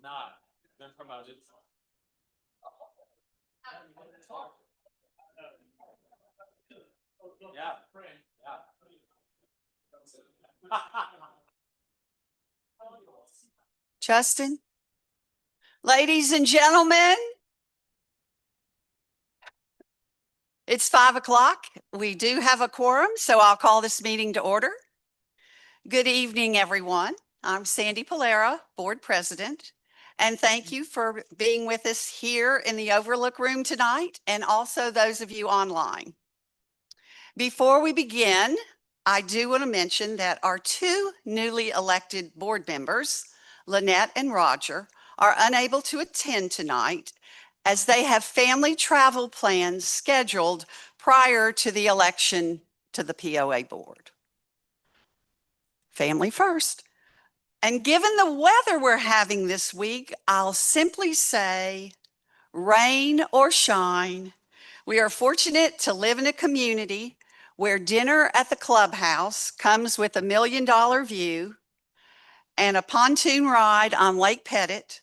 Not been promoted. Yeah. Justin? Ladies and gentlemen, it's 5 o'clock. We do have a quorum, so I'll call this meeting to order. Good evening, everyone. I'm Sandy Polera, Board President, and thank you for being with us here in the Overlook Room tonight, and also those of you online. Before we begin, I do want to mention that our two newly elected board members, Lynette and Roger, are unable to attend tonight as they have family travel plans scheduled prior to the election to the POA board. Family first. And given the weather we're having this week, I'll simply say, rain or shine, we are fortunate to live in a community where dinner at the clubhouse comes with $1 million view, and a pontoon ride on Lake Pettit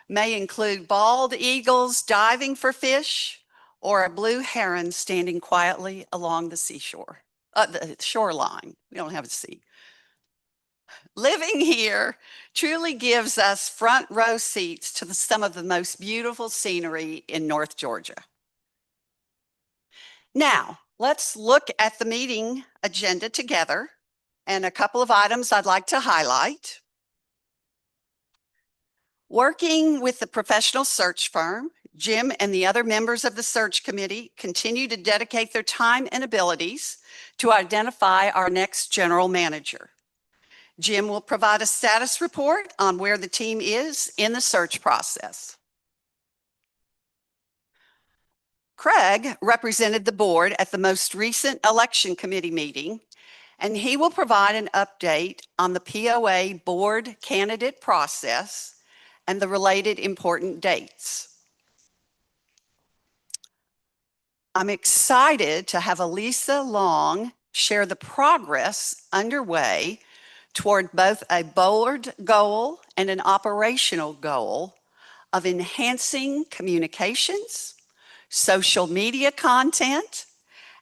may include bald eagles diving for fish or a blue heron standing quietly along the seashore, the shoreline. We don't have a sea. Living here truly gives us front row seats to some of the most beautiful scenery in North Georgia. Now, let's look at the meeting agenda together and a couple of items I'd like to highlight. Working with the professional search firm, Jim and the other members of the search committee continue to dedicate their time and abilities to identify our next general manager. Jim will provide a status report on where the team is in the search process. Craig represented the board at the most recent election committee meeting, and he will provide an update on the POA board candidate process and the related important dates. I'm excited to have Elisa Long share the progress underway toward both a board goal and an operational goal of enhancing communications, social media content,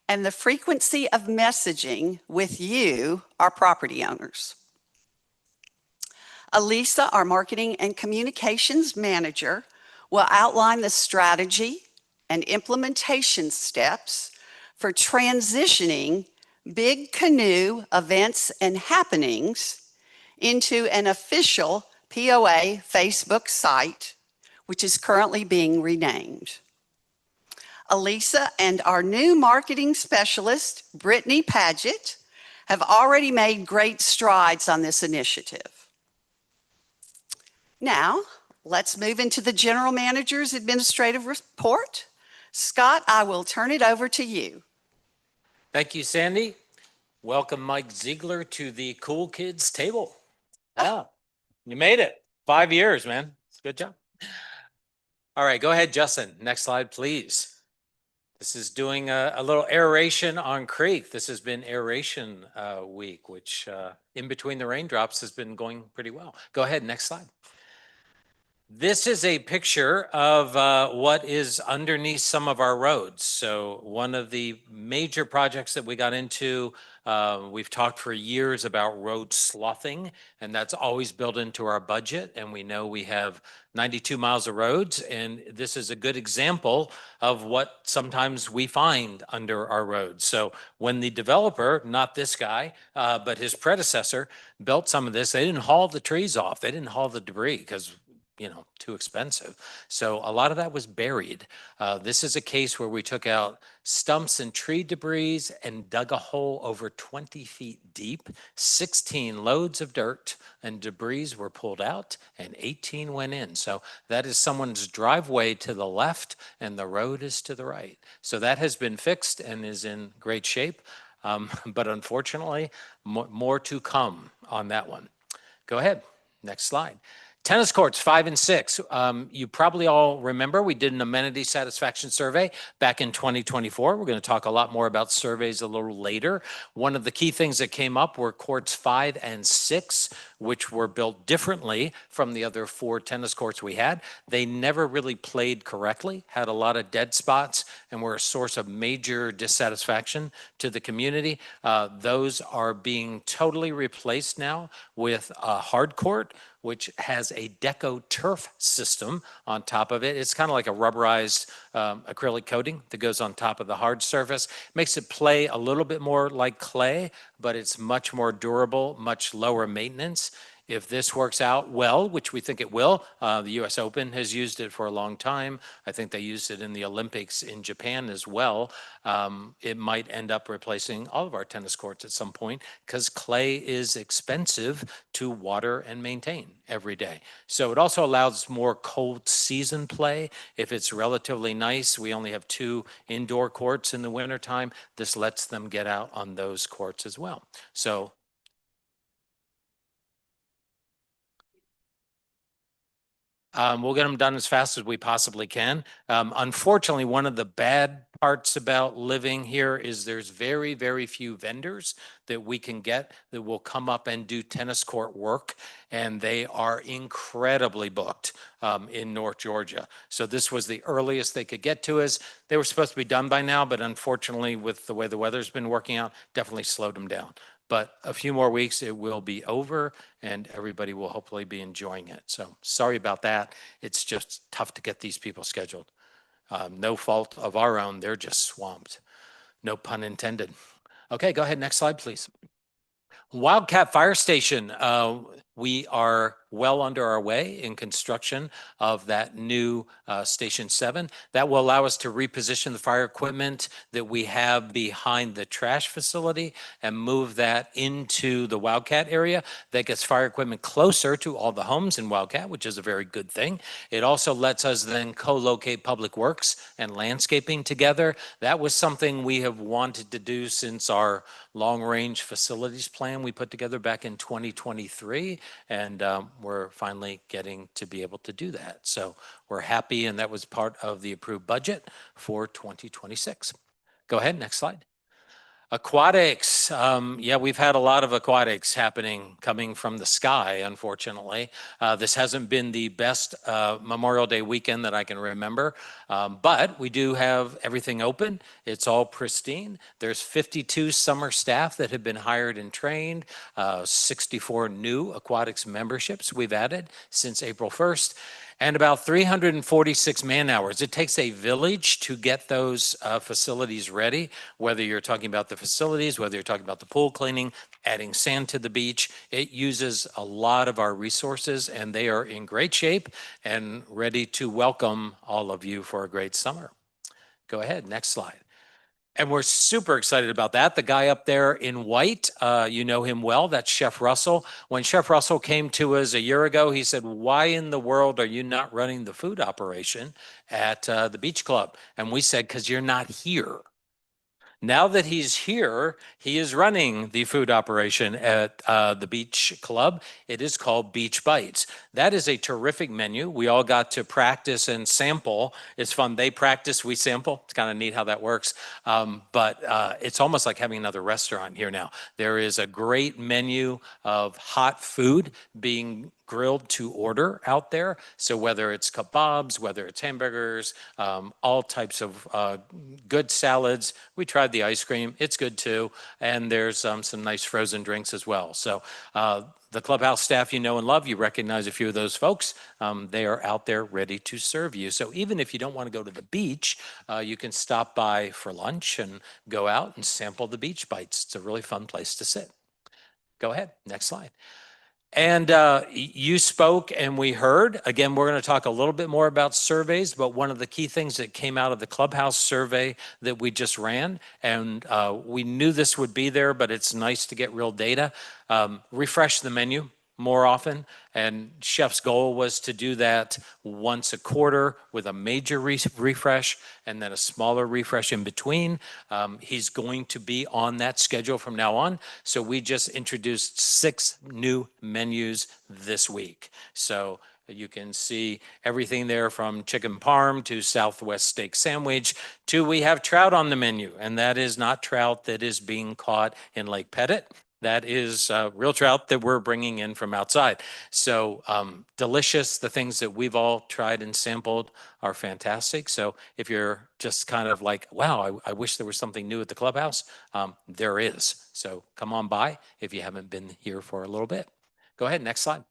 and the frequency of messaging with you, our property owners. Elisa, our marketing and communications manager, will outline the strategy and implementation steps for transitioning Big Canoe events and happenings into an official POA Facebook site, which is currently being renamed. Elisa and our new marketing specialist, Brittany Paget, have already made great strides on this initiative. Now, let's move into the general manager's administrative report. Scott, I will turn it over to you. Thank you, Sandy. Welcome Mike Ziegler to the Cool Kids table. Yeah, you made it. 5 years, man. Good job. All right, go ahead, Justin. Next slide, please. This is doing a little aeration on Creek. This has been aeration week, which in between the raindrops has been going pretty well. Go ahead, next slide. This is a picture of what is underneath some of our roads. So one of the major projects that we got into, we've talked for years about road sloughing, and that's always built into our budget. And we know we have 92 miles of roads, and this is a good example of what sometimes we find under our roads. So when the developer, not this guy, but his predecessor, built some of this, they didn't haul the trees off. They didn't haul the debris because, you know, too expensive. So a lot of that was buried. This is a case where we took out stumps and tree debris and dug a hole over 20 feet deep. 16 loads of dirt and debris were pulled out and 18 went in. So that is someone's driveway to the left and the road is to the right. So that has been fixed and is in great shape. But unfortunately, more to come on that one. Go ahead. Next slide. Tennis courts 5 and 6. You probably all remember we did an amenity satisfaction survey back in 2024. We're going to talk a lot more about surveys a little later. One of the key things that came up were courts 5 and 6, which were built differently from the other 4 tennis courts we had. They never really played correctly, had a lot of dead spots, and were a source of major dissatisfaction to the community. Those are being totally replaced now with a hard court, which has a Deco turf system on top of it. It's kind of like a rubberized acrylic coating that goes on top of the hard surface. Makes it play a little bit more like clay, but it's much more durable, much lower maintenance. If this works out well, which we think it will, the US Open has used it for a long time. I think they used it in the Olympics in Japan as well. It might end up replacing all of our tennis courts at some point because clay is expensive to water and maintain every day. So it also allows more cold season play. If it's relatively nice, we only have 2 indoor courts in the wintertime. This lets them get out on those courts as well. So we'll get them done as fast as we possibly can. Unfortunately, one of the bad parts about living here is there's very, very few vendors that we can get that will come up and do tennis court work, and they are incredibly booked in North Georgia. So this was the earliest they could get to us. They were supposed to be done by now, but unfortunately, with the way the weather's been working out, definitely slowed them down. But a few more weeks, it will be over, and everybody will hopefully be enjoying it. So sorry about that. It's just tough to get these people scheduled. No fault of our own. They're just swamped. No pun intended. Okay, go ahead. Next slide, please. Wildcat Fire Station. We are well under our way in construction of that new Station 7. That will allow us to reposition the fire equipment that we have behind the trash facility and move that into the Wildcat area. That gets fire equipment closer to all the homes in Wildcat, which is a very good thing. It also lets us then co-locate public works and landscaping together. That was something we have wanted to do since our long-range facilities plan we put together back in 2023, and we're finally getting to be able to do that. So we're happy, and that was part of the approved budget for 2026. Go ahead, next slide. Aquatics. Yeah, we've had a lot of aquatics happening coming from the sky, unfortunately. This hasn't been the best Memorial Day weekend that I can remember, but we do have everything open. It's all pristine. There's 52 summer staff that have been hired and trained, 64 new aquatics memberships we've added since April 1st. And about 346 man hours. It takes a village to get those facilities ready, whether you're talking about the facilities, whether you're talking about the pool cleaning, adding sand to the beach. It uses a lot of our resources, and they are in great shape and ready to welcome all of you for a great summer. Go ahead, next slide. And we're super excited about that. The guy up there in white, you know him well, that's Chef Russell. When Chef Russell came to us a year ago, he said, "Why in the world are you not running the food operation at the beach club?" And we said, "Because you're not here." Now that he's here, he is running the food operation at the beach club. It is called Beach Bites. That is a terrific menu. We all got to practice and sample. It's fun. They practice, we sample. It's kind of neat how that works. But it's almost like having another restaurant here now. There is a great menu of hot food being grilled to order out there. So whether it's kebabs, whether it's hamburgers, all types of good salads. We tried the ice cream. It's good too. And there's some nice frozen drinks as well. So the clubhouse staff you know and love, you recognize a few of those folks. They are out there ready to serve you. So even if you don't want to go to the beach, you can stop by for lunch and go out and sample the Beach Bites. It's a really fun place to sit. Go ahead, next slide. And you spoke and we heard. Again, we're going to talk a little bit more about surveys, but one of the key things that came out of the Clubhouse survey that we just ran, and we knew this would be there, but it's nice to get real data. Refresh the menu more often, and Chef's goal was to do that once a quarter with a major refresh and then a smaller refresh in between. He's going to be on that schedule from now on. So we just introduced 6 new menus this week. So You can see everything there from chicken parm to Southwest steak sandwich to we have trout on the menu. And that is not trout that is being caught in Lake Pettit. That is real trout that we're bringing in from outside. So delicious. The things that we've all tried and sampled are fantastic. So if you're just kind of like, wow, I wish there was something new at the clubhouse, there is. So come on by if you haven't been here for a little bit. Go ahead, next slide.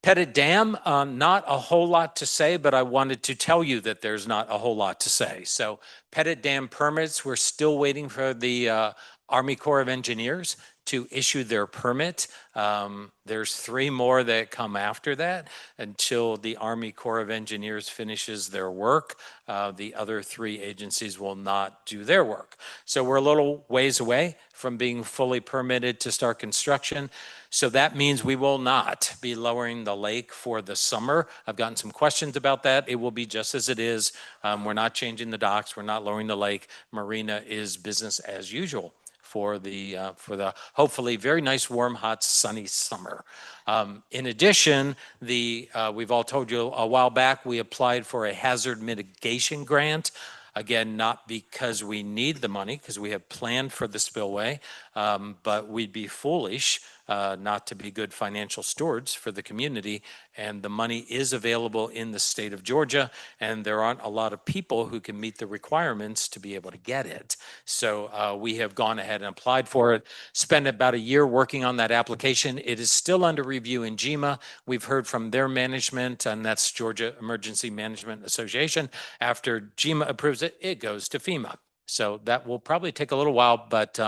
Pettit Dam, not a whole lot to say, but I wanted to tell you that there's not a whole lot to say. So Pettit Dam permits, we're still waiting for the Army Corps of Engineers to issue their permit. There's 3 more that come after that until the Army Corps of Engineers finishes their work. The other 3 agencies will not do their work. So we're a little ways away from being fully permitted to start construction. So that means we will not be lowering the lake for the summer. I've gotten some questions about that. It will be just as it is. We're not changing the docks. We're not lowering the lake. Marina is business as usual for the hopefully very nice, warm, hot, sunny summer. In addition, we've all told you a while back, we applied for a hazard mitigation grant. Again, not because we need the money, because we have planned for the spillway, but we'd be foolish not to be good financial stewards for the community. And the money is available in the state of Georgia, and there aren't a lot of people who can meet the requirements to be able to get it. So we have gone ahead and applied for it, spent about a year working on that application. It is still under review in GEMA. We've heard from their management, and that's Georgia Emergency Management Association. After GEMA approves it, it goes to FEMA. So that will probably take a little while, but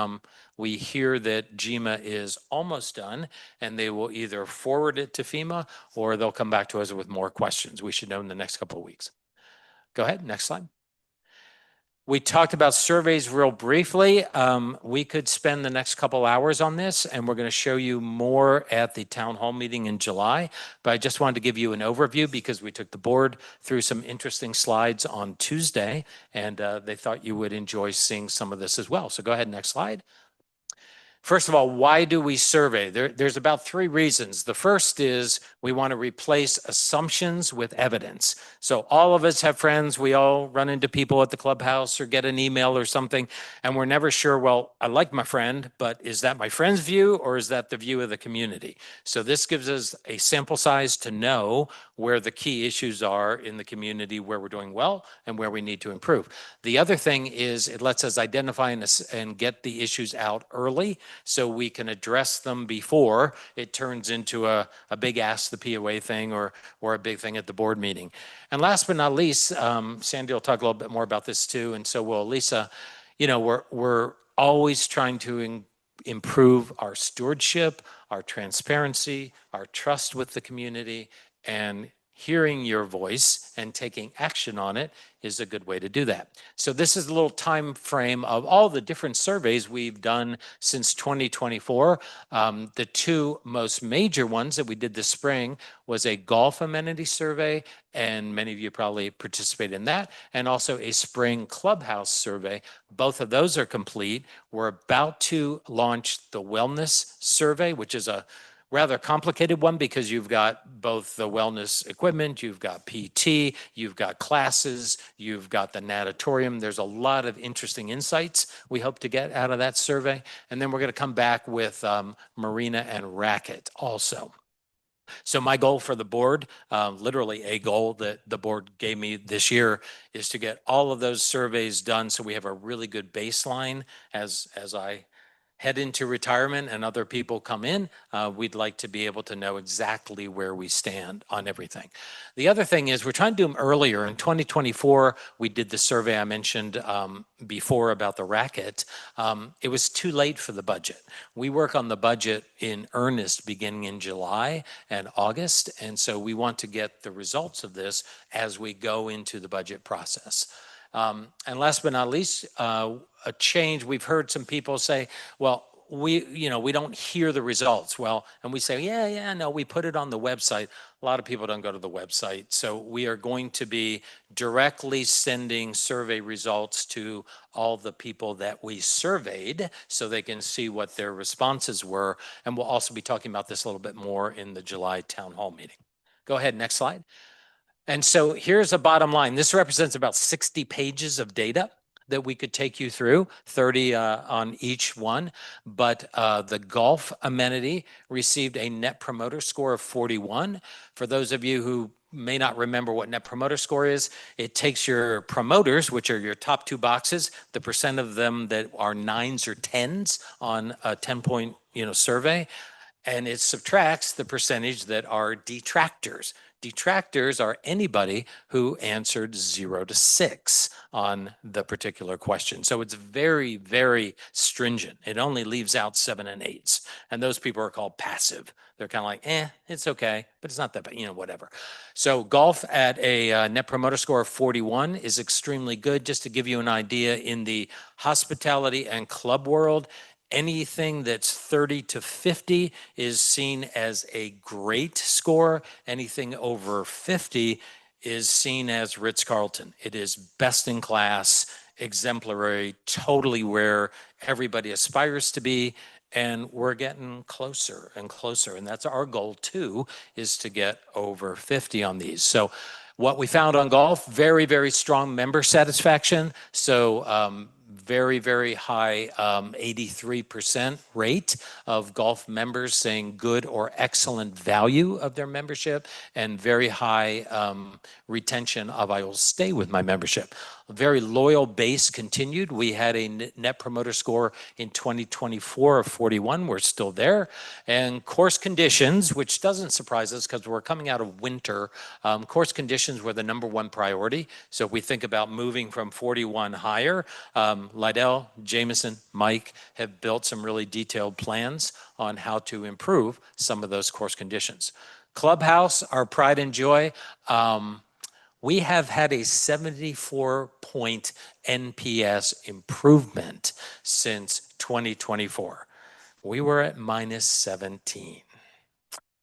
we hear that GEMA is almost done, and they will either forward it to FEMA or they'll come back to us with more questions. We should know in the next couple of weeks. Go ahead, next slide. We talked about surveys real briefly. We could spend the next couple hours on this, and we're going to show you more at the town hall meeting in July. But I just wanted to give you an overview because we took the board through some interesting slides on Tuesday, and they thought you would enjoy seeing some of this as well. So go ahead, next slide. First of all, why do we survey? There's about 3 reasons. The first is we want to replace assumptions with evidence. So all of us have friends. We all run into people at the clubhouse or get an email or something, and we're never sure, well, I like my friend, but is that my friend's view or is that the view of the community? So this gives us a sample size to know where the key issues are in the community, where we're doing well and where we need to improve. The other thing is it lets us identify and get the issues out early so we can address them before it turns into a big ask the POA thing or a big thing at the board meeting. And last but not least, Sandy will talk a little bit more about this too, and so will Lisa. You know, we're always trying to improve our stewardship, our transparency, our trust with the community, and hearing your voice and taking action on it is a good way to do that. So this is a little time frame of all the different surveys we've done since 2024. The 2 most major ones that we did this spring was a golf amenity survey, and many of you probably participated in that, and also a spring clubhouse survey. Both of those are complete. We're about to launch the wellness survey, which is a rather complicated one because you've got both the wellness equipment, you've got PT, you've got classes, you've got the natatorium. There's a lot of interesting insights we hope to get out of that survey. And then we're going to come back with Marina and Racket also. So my goal for the board, literally a goal that the board gave me this year, is to get all of those surveys done so we have a really good baseline as I head into retirement and other people come in. We'd like to be able to know exactly where we stand on everything. The other thing is we're trying to do them earlier. In 2024, we did the survey I mentioned before about the Racket. It was too late for the budget. We work on the budget in earnest beginning in July and August, and so we want to get the results of this as we go into the budget process. And last but not least, a change. We've heard some people say, well, we don't hear the results. Well, and we say, no, we put it on the website. A lot of people don't go to the website. So we are going to be directly sending survey results to all the people that we surveyed so they can see what their responses were. And we'll also be talking about this a little bit more in the July town hall meeting. Go ahead, next slide. And so here's a bottom line. This represents about 60 pages of data that we could take you through, 30 on each one. But the golf amenity received a Net Promoter Score of 41. For those of you who may not remember what Net Promoter Score is, it takes your promoters, which are your top two boxes, the percent of them that are 9s or 10s on a 10-point survey, and it subtracts the percentage that are detractors. Detractors are anybody who answered 0 to 6 on the particular question. So it's very, very stringent. It only leaves out 7 and 8s. And those people are called passive. They're kind of like, it's okay, but it's not that bad, whatever. So golf at a Net Promoter Score of 41 is extremely good. Just to give you an idea, in the hospitality and club world, anything that's 30 to 50 is seen as a great score. Anything over 50 is seen as Ritz-Carlton. It is best in class, exemplary, totally where everybody aspires to be. And we're getting closer and closer. And that's our goal too, is to get over 50 on these. So what we found on golf, very, very strong member satisfaction. So very, very high 83% rate of golf members saying good or excellent value of their membership, and very high retention of I will stay with my membership. A very loyal base continued. We had a Net Promoter Score in 2024 of 41. We're still there. And course conditions, which doesn't surprise us because we're coming out of winter, course conditions were the #1 priority. So if we think about moving from 41 higher, Lydell, Jameson, Mike have built some really detailed plans on how to improve some of those course conditions. Clubhouse, our pride and joy. We have had a 74-point NPS improvement since 2024. We were at -17.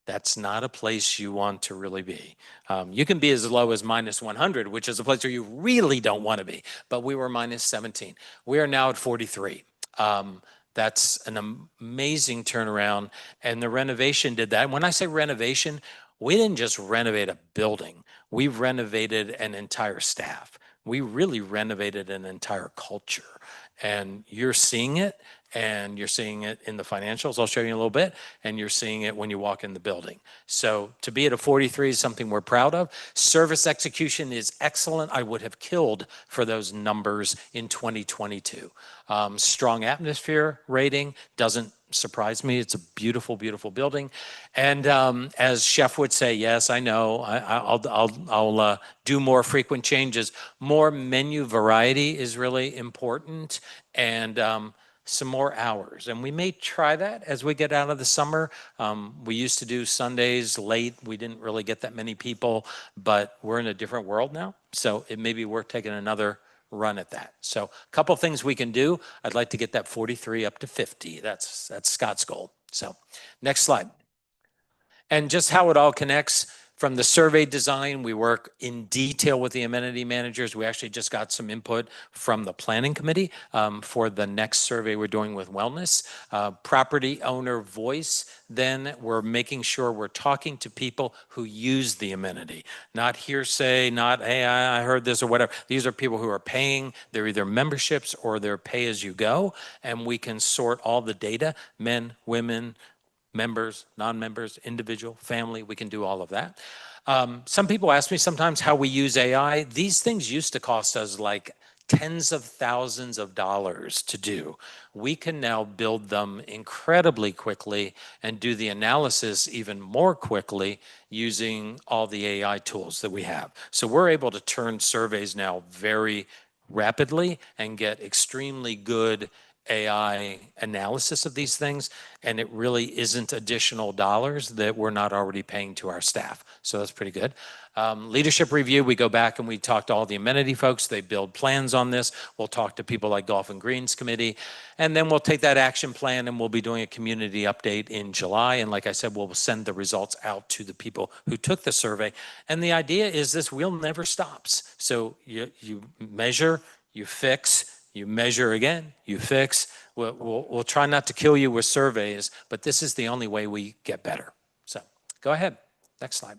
That's not a place you want to really be. You can be as low as -100, which is a place where you really don't want to be, but we were -17. We are now at 43. That's an amazing turnaround, and the renovation did that. When I say renovation, we didn't just renovate a building. We renovated an entire staff. We really renovated an entire culture. And you're seeing it, and you're seeing it in the financials. I'll show you in a little bit, and you're seeing it when you walk in the building. So to be at a 43 is something we're proud of. Service execution is excellent. I would have killed for those numbers in 2022. Strong atmosphere rating doesn't surprise me. It's a beautiful, beautiful building. And as Chef would say, yes, I know, I'll do more frequent changes. More menu variety is really important, and some more hours. And we may try that as we get out of the summer. We used to do Sundays late. We didn't really get that many people, but we're in a different world now. So it may be worth taking another run at that. So a couple things we can do. I'd like to get that 43 up to 50. That's Scott's goal. So next slide. And just how it all connects. From the survey design, we work in detail with the amenity managers. We actually just got some input from the planning committee for the next survey we're doing with wellness. Property owner voice, then we're making sure we're talking to people who use the amenity. Not hearsay, not, hey, I heard this or whatever. These are people who are paying. They're either memberships or they're pay as you go. And we can sort all the data, men, women, members, non-members, individual, family, we can do all of that. Some people ask me sometimes how we use AI. These things used to cost us like tens of thousands of dollars to do. We can now build them incredibly quickly and do the analysis even more quickly using all the AI tools that we have. So we're able to turn surveys now very rapidly and get extremely good AI analysis of these things, and it really isn't additional dollars that we're not already paying to our staff. So that's pretty good. Leadership review, we go back and we talk to all the amenity folks. They build plans on this. We'll talk to people like Golf and Greens Committee, and then we'll take that action plan and we'll be doing a community update in July. And like I said, we'll send the results out to the people who took the survey. And the idea is this wheel never stops. So you measure, you fix, you measure again, you fix. We'll try not to kill you with surveys, but this is the only way we get better. So go ahead, next slide.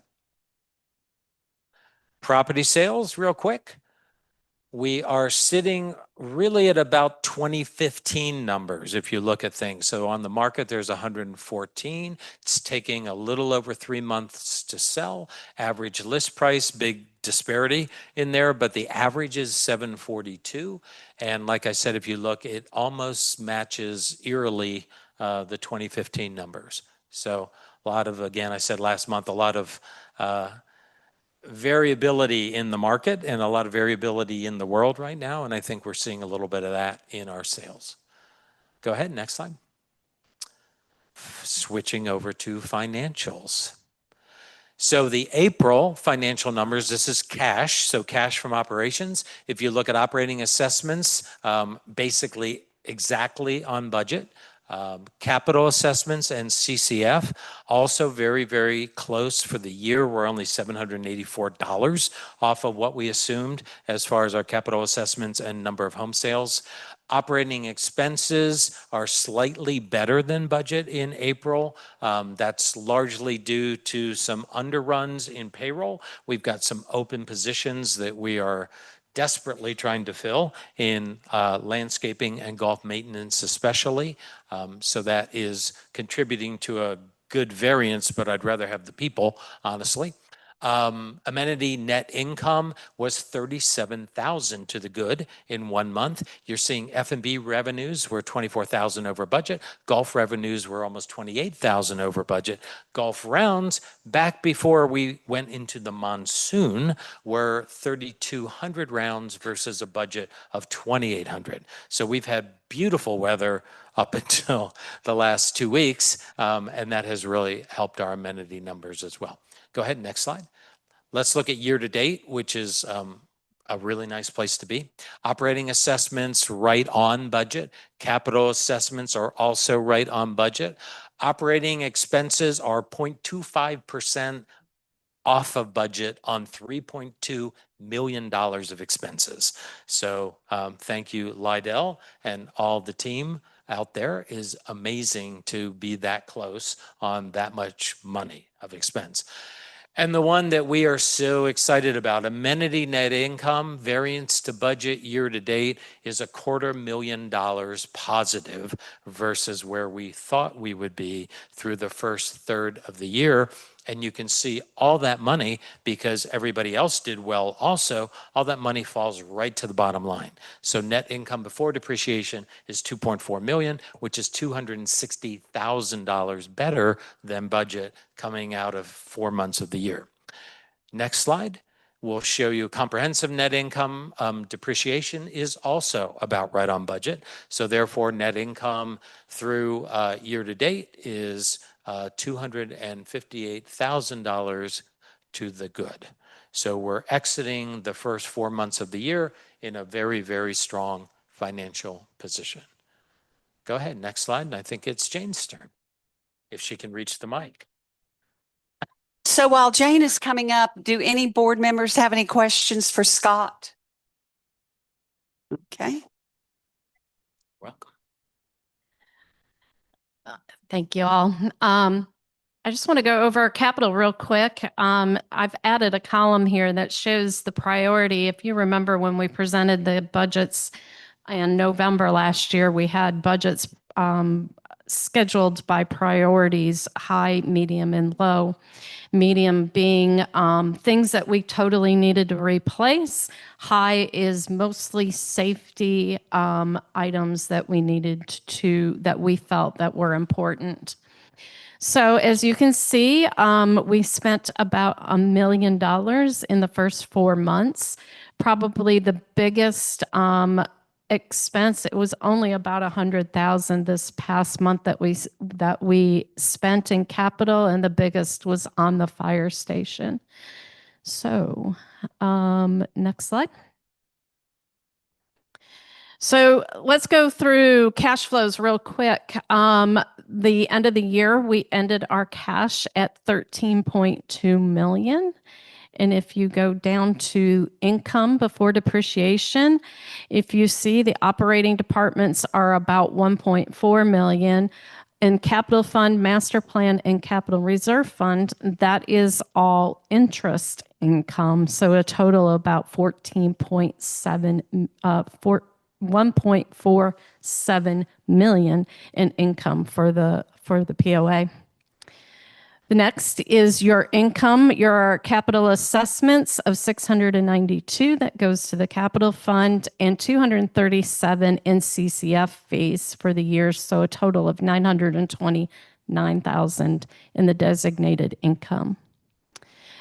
Property sales, real quick. We are sitting really at about 2015 numbers if you look at things. So on the market, there's 114. It's taking a little over 3 months to sell. Average list price, big disparity in there, but the average is 742. And like I said, if you look, it almost matches eerily the 2015 numbers. So a lot of, again, I said last month, a lot of variability in the market and a lot of variability in the world right now. And I think we're seeing a little bit of that in our sales. Go ahead, next slide. Switching over to financials. So the April financial numbers, this is cash, so cash from operations. If you look at operating assessments, basically exactly on budget. Capital assessments and CCF, also very, very close for the year. We're only $784 off of what we assumed as far as our capital assessments and number of home sales. Operating expenses are slightly better than budget in April. That's largely due to some underruns in payroll. We've got some open positions that we are desperately trying to fill in landscaping and golf maintenance especially. So that is contributing to a good variance, but I'd rather have the people, honestly. Amenity net income was $37,000 to the good in 1 month. You're seeing F&B revenues were $24,000 over budget. Golf revenues were almost $28,000 over budget. Golf rounds, back before we went into the monsoon, were 3,200 rounds versus a budget of 2,800. So we've had beautiful weather up until the last 2 weeks, and that has really helped our amenity numbers as well. Go ahead, next slide. Let's look at year to date, which is a really nice place to be. Operating assessments right on budget. Capital assessments are also right on budget. Operating expenses are 0.25% off of budget on $3.2 million of expenses. So thank you, Lydell, and all the team out there. Is amazing to be that close on that much money of expense. And the one that we are so excited about, amenity net income variance to budget year to date, is $250,000 positive versus where we thought we would be through the first third of the year. And you can see all that money, because everybody else did well also, all that money falls right to the bottom line. So net income before depreciation is $2.4 million, which is $260,000 better than budget coming out of 4 months of the year. Next slide. We'll show you comprehensive net income. Depreciation is also about right on budget. So therefore, net income through year to date is $258,000 to the good. So we're exiting the first 4 months of the year in a very, very strong financial position. Go ahead, next slide. And I think it's Jane's turn, if she can reach the mic. So while Jane is coming up, do any board members have any questions for Scott? Okay. Welcome. Thank you all. I just want to go over capital real quick. I've added a column here that shows the priority. If you remember when we presented the budgets in November last year, we had budgets scheduled by priorities, high, medium, and low. Medium being things that we totally needed to replace. High is mostly safety items that we needed to, that we felt that were important. So as you can see, we spent about $1 million in the first 4 months. Probably the biggest expense, it was only about $100,000 this past month that we spent in capital, and the biggest was on the fire station. So next slide. So let's go through cash flows real quick. The end of the year, we ended our cash at $13.2 million. And if you go down to income before depreciation, if you see the operating departments are about $1.4 million. in capital fund, master plan, and capital reserve fund, that is all interest income. So a total of about 1.47 million in income for the POA. The next is your income, your capital assessments of 692 that goes to the capital fund, and 237 in CCF fees for the year. So a total of 929,000 in the designated income.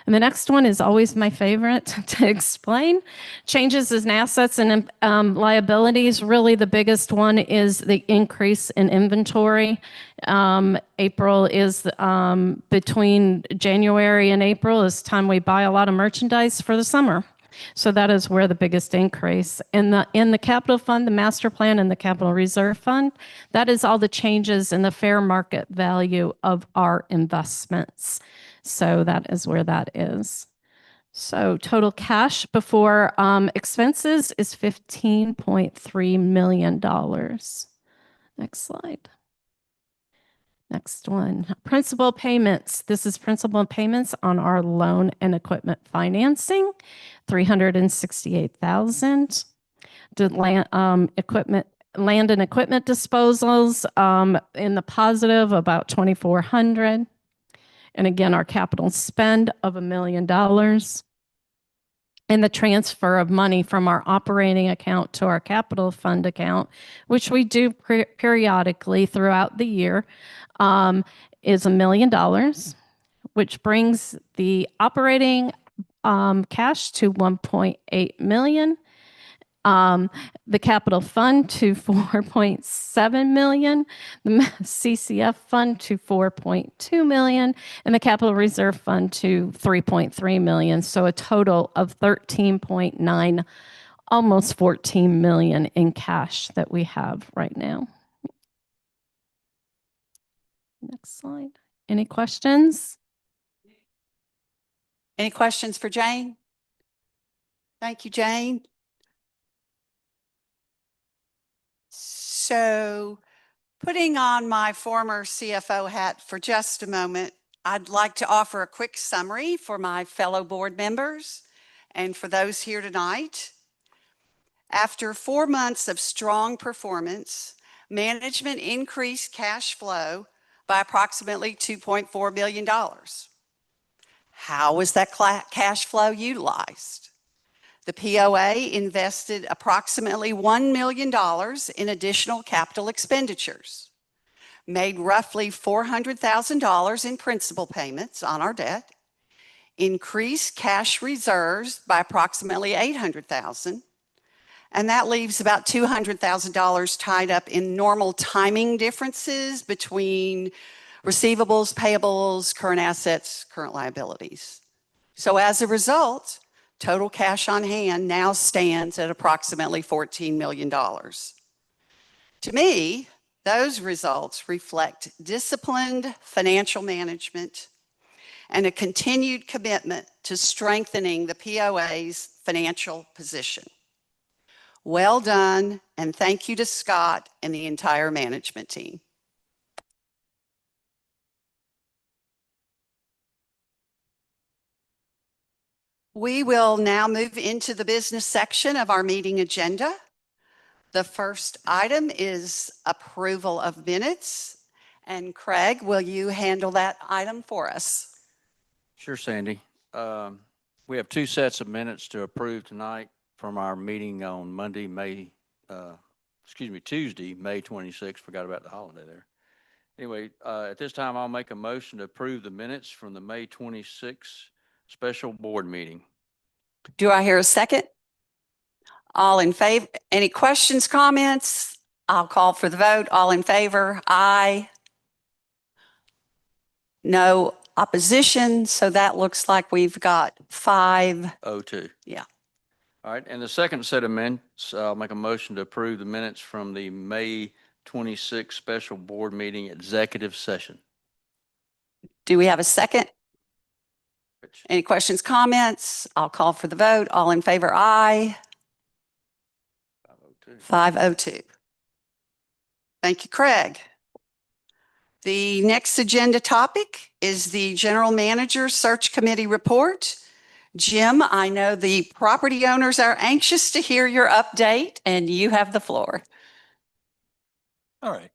And the next one is always my favorite to explain. Changes in assets and liabilities. Really, the biggest one is the increase in inventory. April is between January and April is time we buy a lot of merchandise for the summer. So that is where the biggest increase. In the capital fund, the master plan, and the capital reserve fund, that is all the changes in the fair market value of our investments. So that is where that is. So total cash before expenses is $15.3 million. Next slide. Next one, principal payments. This is principal payments on our loan and equipment financing, $368,000. Land and equipment disposals in the positive, about $2,400. And again, our capital spend of $1 million. And the transfer of money from our operating account to our capital fund account, which we do periodically throughout the year, is $1 million, which brings the operating cash to $1.8 million. The capital fund to $4.7 million, the CCF fund to $4.2 million, and the capital reserve fund to $3.3 million. So a total of 13.9, almost 14 million in cash that we have right now. Next slide. Any questions? Any questions for Jane? Thank you, Jane. So putting on my former CFO hat for just a moment, I'd like to offer a quick summary for my fellow board members and for those here tonight. After 4 months of strong performance, management increased cash flow by approximately $2.4 billion. How was that cash flow utilized? The POA invested approximately $1 million in additional capital expenditures, made roughly $400,000 in principal payments on our debt, increased cash reserves by approximately $800,000, and that leaves about $200,000 tied up in normal timing differences between receivables, payables, current assets, current liabilities. So as a result, total cash on hand now stands at approximately $14 million. To me, those results reflect disciplined financial management and a continued commitment to strengthening the POA's financial position. Well done, and thank you to Scott and the entire management team. We will now move into the business section of our meeting agenda. The first item is approval of minutes. And Craig, will you handle that item for us? Sure, Sandy. We have 2 sets of minutes to approve tonight from our meeting on Tuesday, May 26th. Forgot about the holiday there. Anyway, at this time, I'll make a motion to approve the minutes from the May 26th special board meeting. Do I hear a second? All in favor? Any questions, comments? I'll call for the vote. All in favor? Aye. No opposition. So that looks like we've got 5-02. Yeah. All right. And the second set of minutes, I'll make a motion to approve the minutes from the May 26th special board meeting executive session. Do we have a second? Any questions, comments? I'll call for the vote. All in favor? Aye. 5-02. Thank you, Craig. The next agenda topic is the General Manager Search Committee report. Jim, I know the property owners are anxious to hear your update, and you have the floor. All right.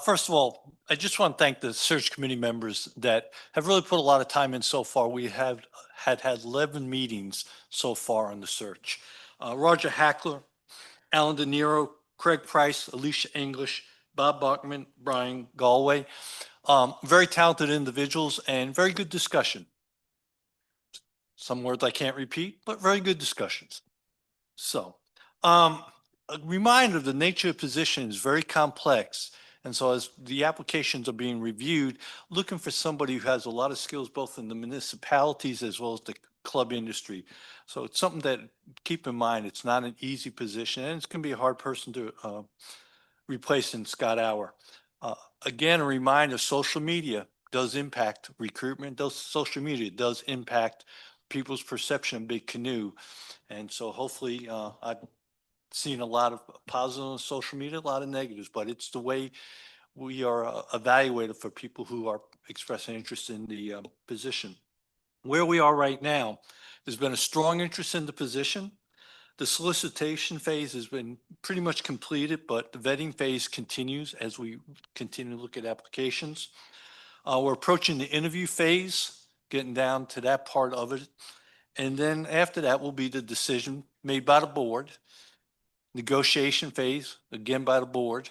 First of all, I just want to thank the search committee members that have really put a lot of time in so far. We have had 11 meetings so far on the search. Roger Hackler, Alan De Niro, Craig Price, Alicia English, Bob Bachman, Brian Galway. Very talented individuals and very good discussion. Some words I can't repeat, but very good discussions. So, a reminder, the nature of the position is very complex. And so as the applications are being reviewed, looking for somebody who has a lot of skills, both in the municipalities as well as the club industry. So it's something that keep in mind, it's not an easy position and it's going to be a hard person to replace in Scott Auer. Again, a reminder, social media does impact recruitment. Social media does impact people's perception of Big Canoe. And so hopefully I've seen a lot of positive on social media, a lot of negatives, but it's the way we are evaluated for people who are expressing interest in the position. Where we are right now, there's been a strong interest in the position. The solicitation phase has been pretty much completed, but the vetting phase continues as we continue to look at applications. We're approaching the interview phase, getting down to that part of it. And then after that will be the decision made by the board, negotiation phase, again by the board.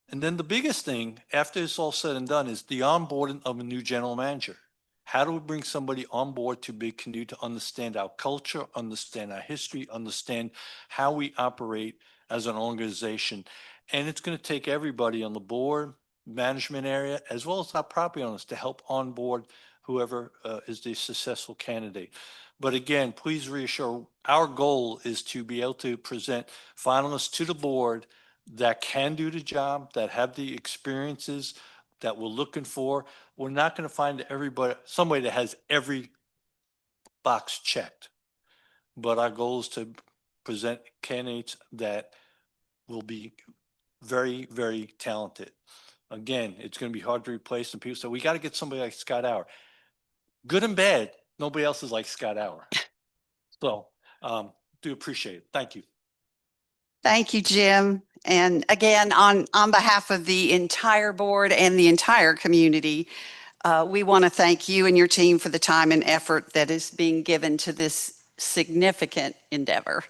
And then the biggest thing after it's all said and done is the onboarding of a new general manager. How do we bring somebody on board to Big Canoe to understand our culture, understand our history, understand how we operate as an organization? And it's going to take everybody on the board, management area, as well as our property owners to help onboard whoever is the successful candidate. But again, please reassure, our goal is to be able to present finalists to the board that can do the job, that have the experiences that we're looking for. We're not going to find somebody that has every box checked. But our goal is to present candidates that will be very, very talented. Again, it's going to be hard to replace, and people say, we got to get somebody like Scott Auer. Good and bad, nobody else is like Scott Auer. So do appreciate it. Thank you. Thank you, Jim. And again, on behalf of the entire board and the entire community, we want to thank you and your team for the time and effort that is being given to this significant endeavor.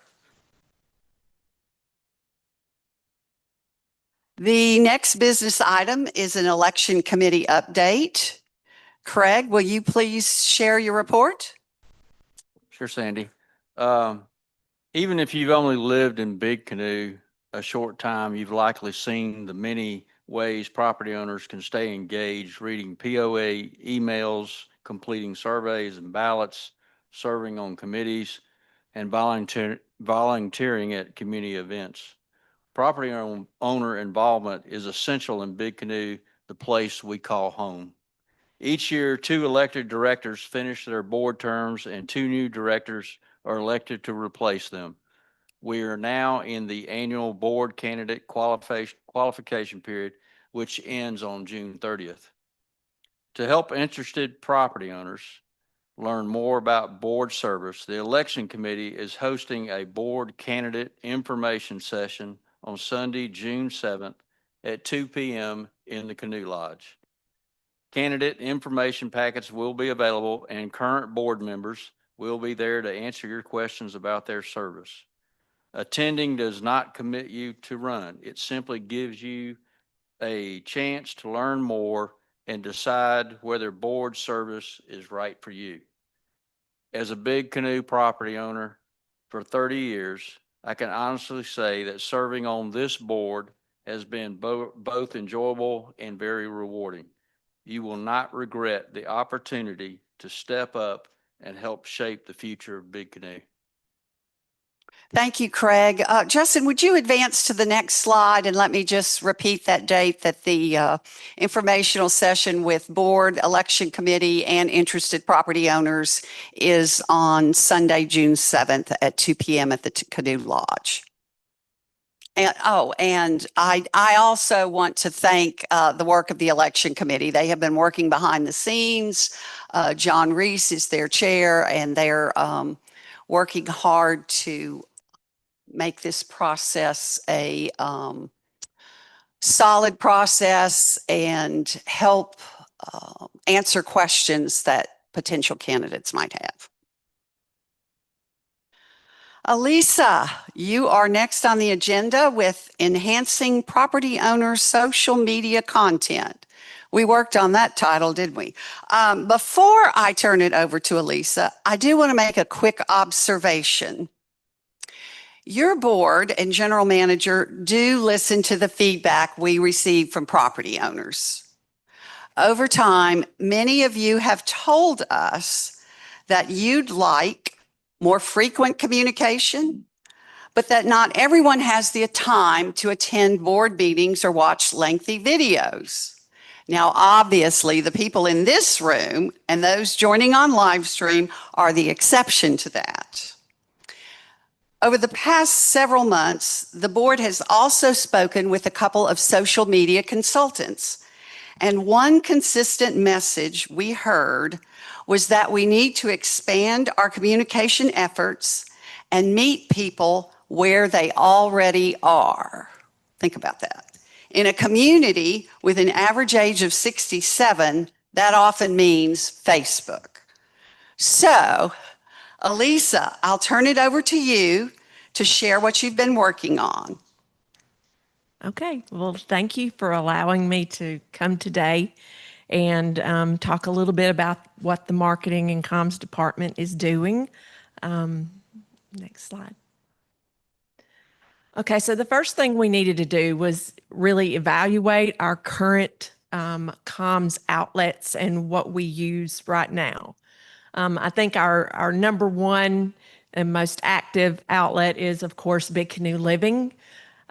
The next business item is an election committee update. Craig, will you please share your report? Sure, Sandy. Even if you've only lived in Big Canoe a short time, you've likely seen the many ways property owners can stay engaged, reading POA emails, completing surveys and ballots, serving on committees, and volunteering at community events. Property owner involvement is essential in Big Canoe, the place we call home. Each year, 2 elected directors finish their board terms and 2 new directors are elected to replace them. We are now in the annual board candidate qualification period, which ends on June 30th. To help interested property owners learn more about board service, the election committee is hosting a board candidate information session on Sunday, June 7th at 2 p.m. in the Canoe Lodge. Candidate information packets will be available and current board members will be there to answer your questions about their service. Attending does not commit you to run. It simply gives you a chance to learn more and decide whether board service is right for you. As a Big Canoe property owner for 30 years, I can honestly say that serving on this board has been both enjoyable and very rewarding. You will not regret the opportunity to step up and help shape the future of Big Canoe. Thank you, Craig. Justin, would you advance to the next slide and let me just repeat that date that the informational session with board, election committee, and interested property owners is on Sunday, June 7th at 2 p.m. at the Canoe Lodge. And I also want to thank the work of the election committee. They have been working behind the scenes. John Reese is their chair, and they're working hard to make this process a solid process and help answer questions that potential candidates might have. Elisa, you are next on the agenda with enhancing property owners' social media content. We worked on that title, didn't we? Before I turn it over to Elisa, I do want to make a quick observation. Your board and general manager do listen to the feedback we receive from property owners. Over time, many of you have told us that you'd like more frequent communication, but that not everyone has the time to attend board meetings or watch lengthy videos. Now, obviously, the people in this room and those joining on live stream are the exception to that. Over the past several months, the board has also spoken with a couple of social media consultants. And one consistent message we heard was that we need to expand our communication efforts and meet people where they already are. Think about that. In a community with an average age of 67, that often means Facebook. So, Elisa, I'll turn it over to you to share what you've been working on. Okay, well, thank you for allowing me to come today and talk a little bit about what the marketing and comms department is doing. Next slide. Okay, so the first thing we needed to do was really evaluate our current comms outlets and what we use right now. I think our number one and most active outlet is, of course, Big Canoe Living.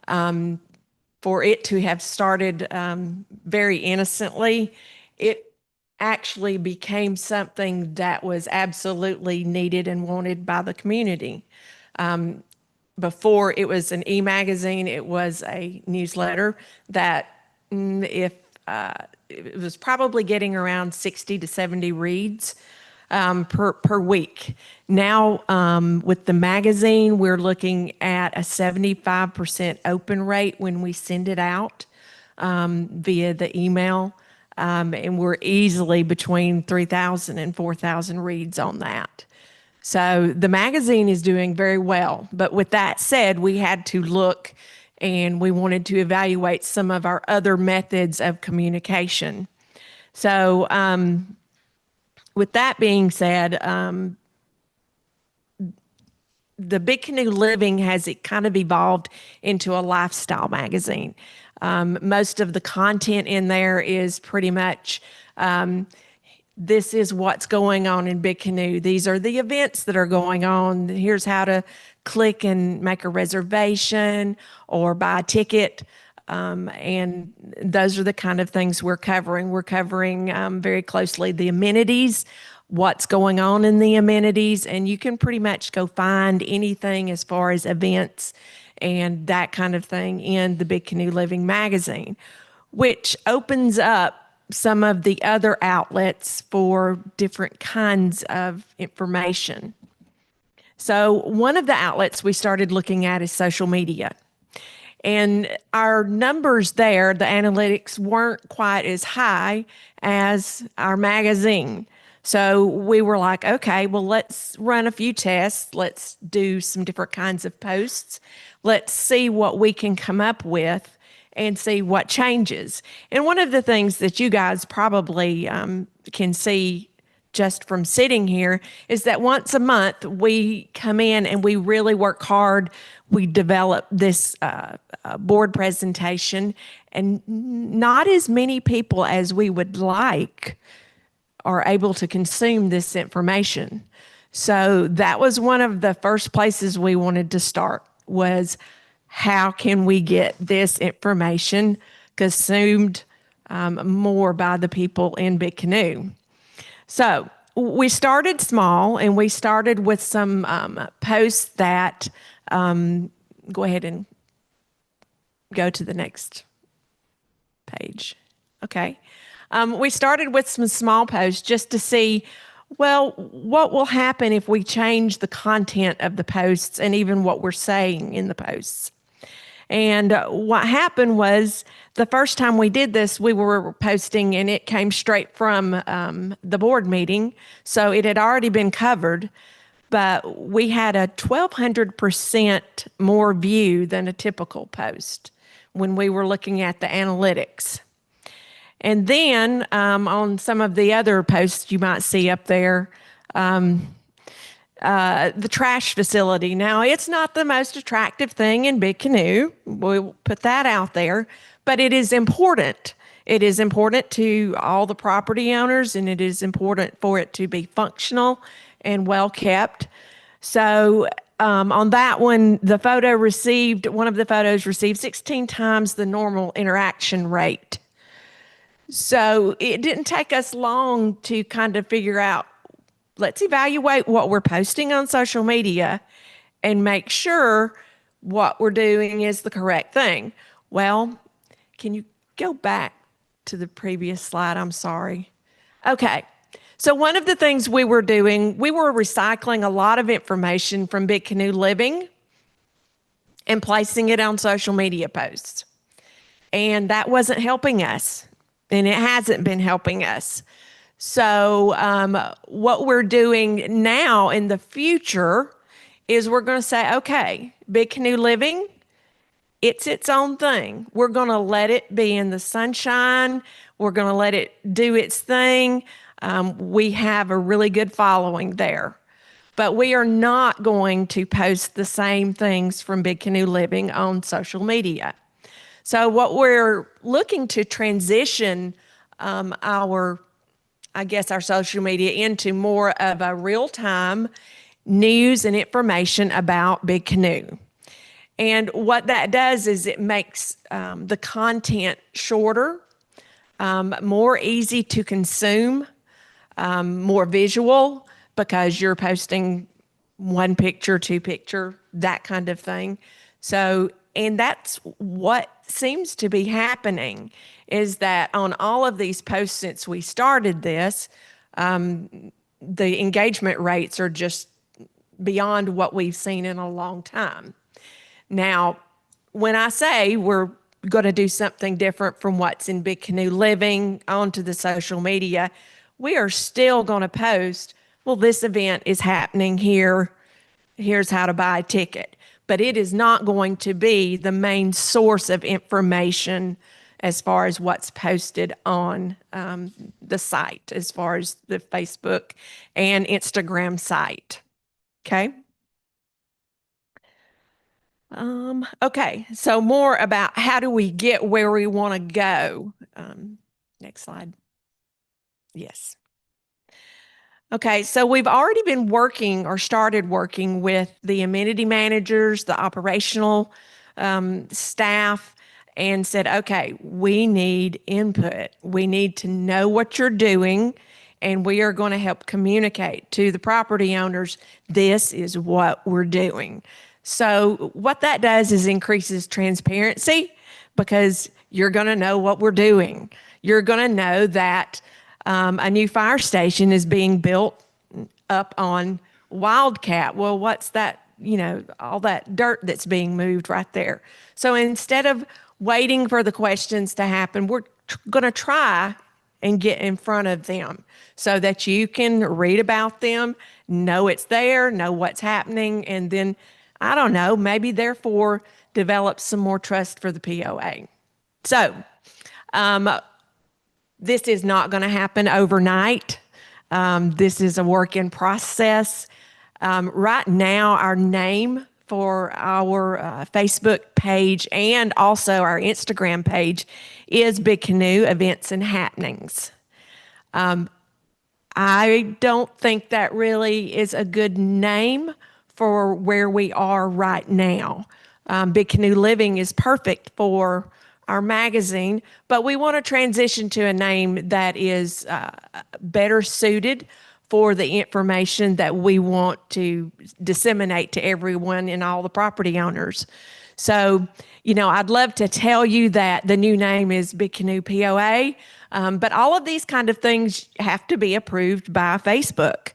For it to have started very innocently, it actually became something that was absolutely needed and wanted by the community. Before it was an e-magazine, it was a newsletter that it was probably getting around 60 to 70 reads per week. Now, with the magazine, we're looking at a 75% open rate when we send it out via the email. And we're easily between 3,000 and 4,000 reads on that. So the magazine is doing very well. But with that said, we had to look and we wanted to evaluate some of our other methods of communication. So with that being said, the Big Canoe Living has kind of evolved into a lifestyle magazine. Most of the content in there is pretty much this is what's going on in Big Canoe. These are the events that are going on. Here's how to click and make a reservation or buy a ticket. And those are the kind of things we're covering. We're covering very closely the amenities, what's going on in the amenities, and you can pretty much go find anything as far as events and that kind of thing in the Big Canoe Living magazine, which opens up some of the other outlets for different kinds of information. So one of the outlets we started looking at is social media. And our numbers there, the analytics weren't quite as high as our magazine. So we were like, okay, well, let's run a few tests. Let's do some different kinds of posts. Let's see what we can come up with and see what changes. And one of the things that you guys probably can see just from sitting here is that once a month we come in and we really work hard. We develop this board presentation, and not as many people as we would like are able to consume this information. So that was one of the first places we wanted to start, was how can we get this information consumed more by the people in Big Canoe? So we started small, and we started with some posts that, go ahead and go to the next page. Okay. We started with some small posts just to see, well, what will happen if we change the content of the posts and even what we're saying in the posts. And what happened was the first time we did this, we were posting and it came straight from the board meeting. So it had already been covered, but we had a 1,200% more view than a typical post when we were looking at the analytics. And then on some of the other posts you might see up there, the trash facility. Now, it's not the most attractive thing in Big Canoe. We'll put that out there, but it is important. It is important to all the property owners, and it is important for it to be functional and well kept. So on that one, one of the photos received 16 times the normal interaction rate. So it didn't take us long to kind of figure out, let's evaluate what we're posting on social media and make sure what we're doing is the correct thing. Well, can you go back to the previous slide? I'm sorry. Okay. So one of the things we were doing, we were recycling a lot of information from Big Canoe Living and placing it on social media posts. And that wasn't helping us. And it hasn't been helping us. So what we're doing now in the future is we're going to say, okay, Big Canoe Living, it's its own thing. We're going to let it be in the sunshine. We're going to let it do its thing. We have a really good following there. But we are not going to post the same things from Big Canoe Living on social media. So what we're looking to transition our social media into more of a real-time news and information about Big Canoe. And what that does is it makes the content shorter, more easy to consume, more visual, because you're posting one picture, two picture, that kind of thing. So, and that's what seems to be happening, is that on all of these posts since we started this, the engagement rates are just beyond what we've seen in a long time. Now, when I say we're going to do something different from what's in Big Canoe Living onto the social media, we are still going to post, well, this event is happening here. Here's how to buy a ticket. But it is not going to be the main source of information as far as what's posted on the site, as far as the Facebook and Instagram site. Okay. Okay, so more about how do we get where we want to go. Next slide. Yes. Okay, so we've already been working or started working with the amenity managers, the operational staff, and said, okay, we need input. We need to know what you're doing, and we are going to help communicate to the property owners, this is what we're doing. So what that does is increases transparency, because you're going to know what we're doing. You're going to know that a new fire station is being built up on Wildcat. Well, what's that? You know, all that dirt that's being moved right there. So instead of waiting for the questions to happen, we're going to try and get in front of them so that you can read about them, know it's there, know what's happening, and then, I don't know, maybe therefore develop some more trust for the POA. So this is not going to happen overnight. This is a work in process. Right now, our name for our Facebook page and also our Instagram page is Big Canoe Events and Happenings. I don't think that really is a good name for where we are right now. Big Canoe Living is perfect for our magazine, but we want to transition to a name that is better suited for the information that we want to disseminate to everyone and all the property owners. So, you know, I'd love to tell you that the new name is Big Canoe POA, but all of these kind of things have to be approved by Facebook.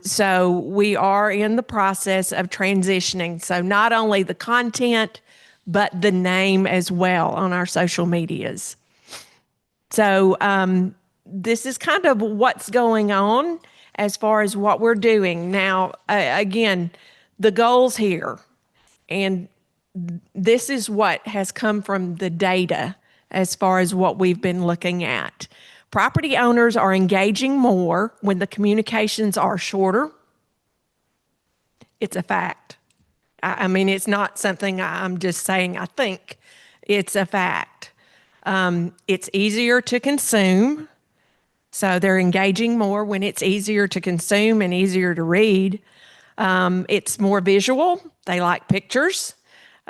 So we are in the process of transitioning. So not only the content, but the name as well on our social medias. So this is kind of what's going on as far as what we're doing. Now, again, the goals here, and this is what has come from the data as far as what we've been looking at. Property owners are engaging more when the communications are shorter. It's a fact. I mean, it's not something I'm just saying I think. It's a fact. It's easier to consume. So they're engaging more when it's easier to consume and easier to read. It's more visual. They like pictures.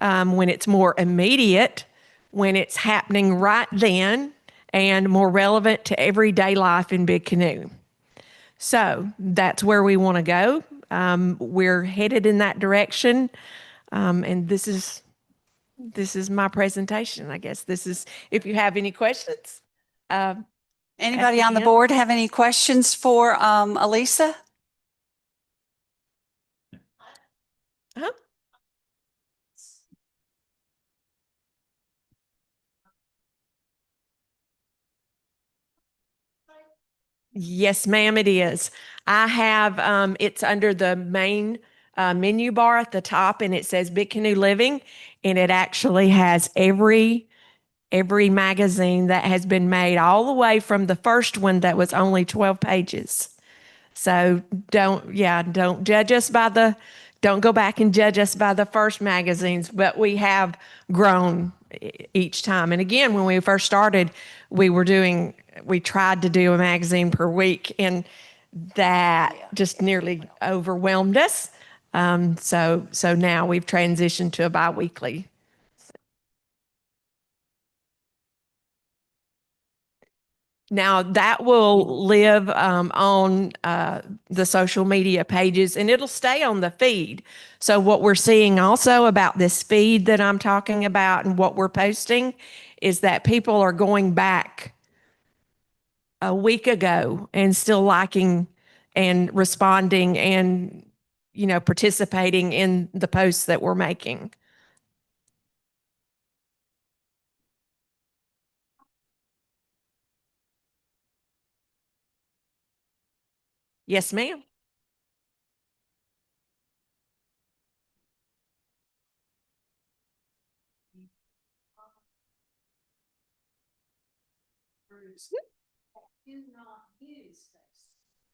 When it's more immediate, when it's happening right then, and more relevant to everyday life in Big Canoe. So that's where we want to go. We're headed in that direction. And this is my presentation, I guess. This is, if you have any questions. Anybody on the end. board have any questions for Elisa? Huh? Yes, ma'am, it is. I have, it's under the main menu bar at the top, and it says Big Canoe Living, and it actually has every magazine that has been made, all the way from the first one that was only 12 pages. So don't judge us by don't go back and judge us by the first magazines, but we have grown each time. And again, when we first started, we tried to do a magazine per week, and that just nearly overwhelmed us. So now we've transitioned to a biweekly. Now that will live on the social media pages, and it'll stay on the feed. So what we're seeing also about this feed that I'm talking about and what we're posting is that people are going back a week ago and still liking and responding and, you know, participating in the posts that we're making. Yes, ma'am.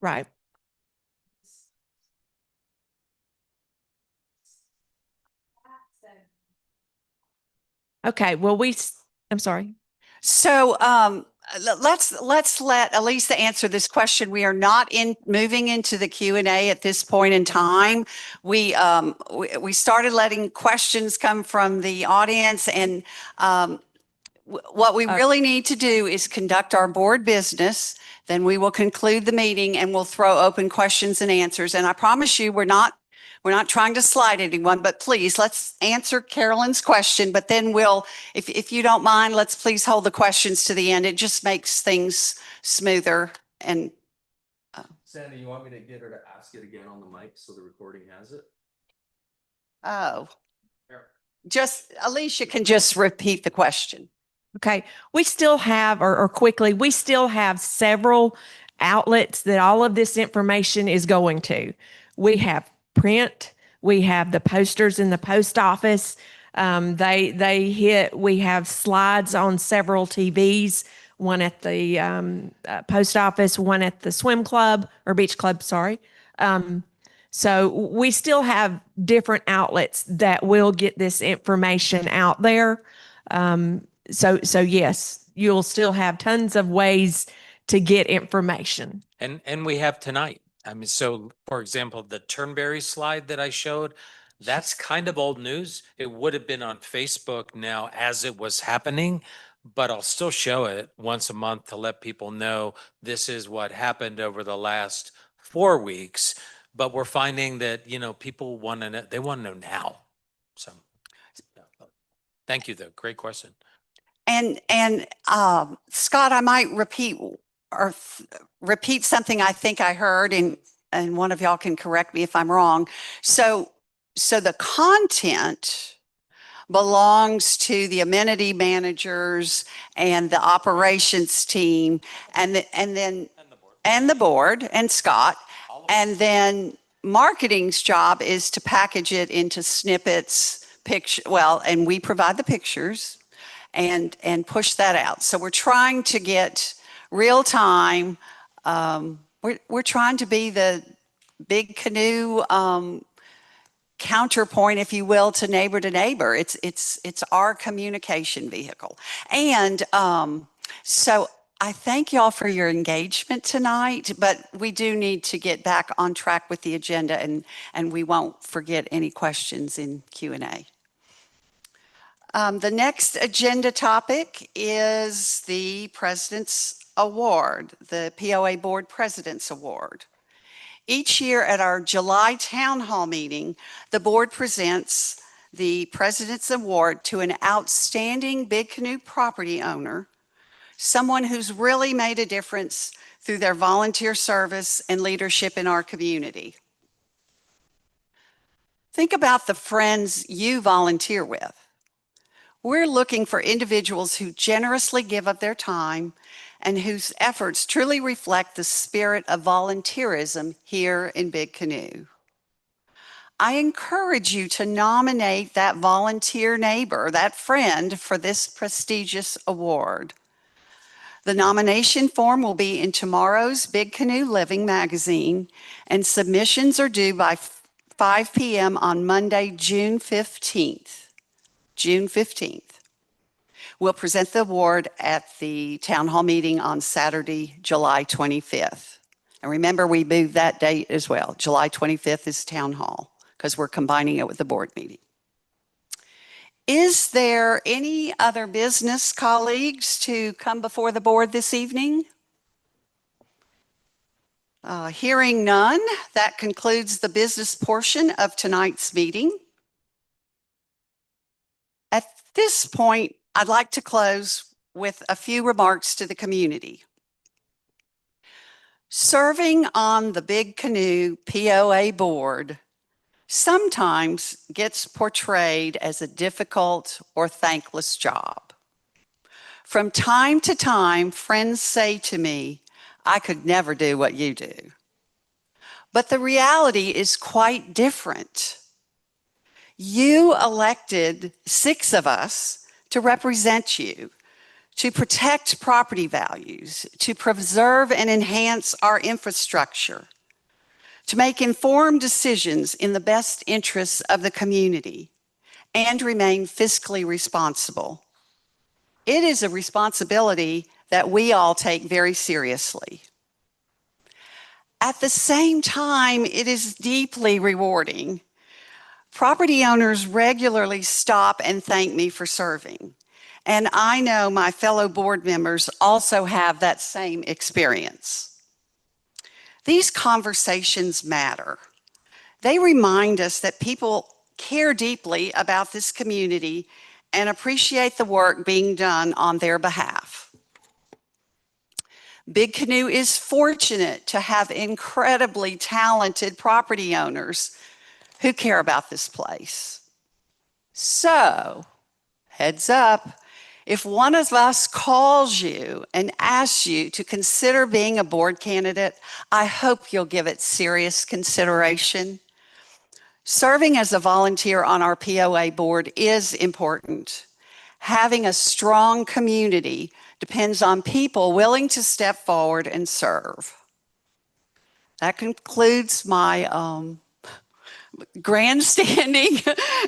Right. Okay. Well, I'm sorry. So let's let Elisa answer this question. We are not moving into the Q&A at this point in time. We started letting questions come from the audience, and what we really need to do is conduct our board business. Then we will conclude the meeting and we'll throw open questions and answers. And I promise you, we're not trying to slide anyone, but please, let's answer Carolyn's question. But then if you don't mind, let's please hold the questions to the end. It just makes things smoother. And Sandy, you want me to get her to ask it again on the mic so the recording has it? just Alicia can just repeat the question. Okay. We still have, or quickly, we still have several outlets that all of this information is going to. We have print, we have the posters in the post office. We have slides on several TVs, one at the post office, one at the swim club or beach club, sorry. So we still have different outlets that will get this information out there. So yes, you'll still have tons of ways to get information. And we have tonight. I mean, so for example, the Turnberry slide that I showed, that's kind of old news. It would have been on Facebook now as it was happening, but I'll still show it once a month to let people know this is what happened over the last 4 weeks. But we're finding that, people want to know, they want to know now. So. Thank you, though. Great question. And Scott, I might repeat something I think I heard, and one of y'all can correct me if I'm wrong. So the content belongs to the amenity managers and the operations team, and the board and Scott, and then marketing's job is to package it into snippets, and we provide the pictures and push that out. So we're trying to get real time. We're trying to be the Big Canoe counterpoint, if you will, to neighbor. It's our communication vehicle. And so I thank y'all for your engagement tonight, but we do need to get back on track with the agenda, and we won't forget any questions in Q&A. The next agenda topic is the President's Award, the POA Board President's Award. Each year at our July Town Hall meeting, the board presents the President's Award to an outstanding Big Canoe property owner, someone who's really made a difference through their volunteer service and leadership in our community. Think about the friends you volunteer with. We're looking for individuals who generously give up their time and whose efforts truly reflect the spirit of volunteerism here in Big Canoe. I encourage you to nominate that volunteer neighbor, that friend, for this prestigious award. The nomination form will be in tomorrow's Big Canoe Living magazine, and submissions are due by 5 p.m. on Monday, June 15th. June 15th. We'll present the award at the town hall meeting on Saturday, July 25th. And remember, we moved that date as well. July 25th is town hall because we're combining it with the board meeting. Is there any other business, colleagues, to come before the board this evening? Hearing none, that concludes the business portion of tonight's meeting. At this point, I'd like to close with a few remarks to the community. Serving on the Big Canoe POA board sometimes gets portrayed as a difficult or thankless job. From time to time, friends say to me, I could never do what you do. But the reality is quite different. You elected 6 of us to represent you, to protect property values, to preserve and enhance our infrastructure, to make informed decisions in the best interests of the community, and remain fiscally responsible. It is a responsibility that we all take very seriously. At the same time, it is deeply rewarding. Property owners regularly stop and thank me for serving. And I know my fellow board members also have that same experience. These conversations matter. They remind us that people care deeply about this community and appreciate the work being done on their behalf. Big Canoe is fortunate to have incredibly talented property owners who care about this place. So, heads up, if one of us calls you and asks you to consider being a board candidate, I hope you'll give it serious consideration. Serving as a volunteer on our POA board is important. Having a strong community depends on people willing to step forward and serve. That concludes my grandstanding,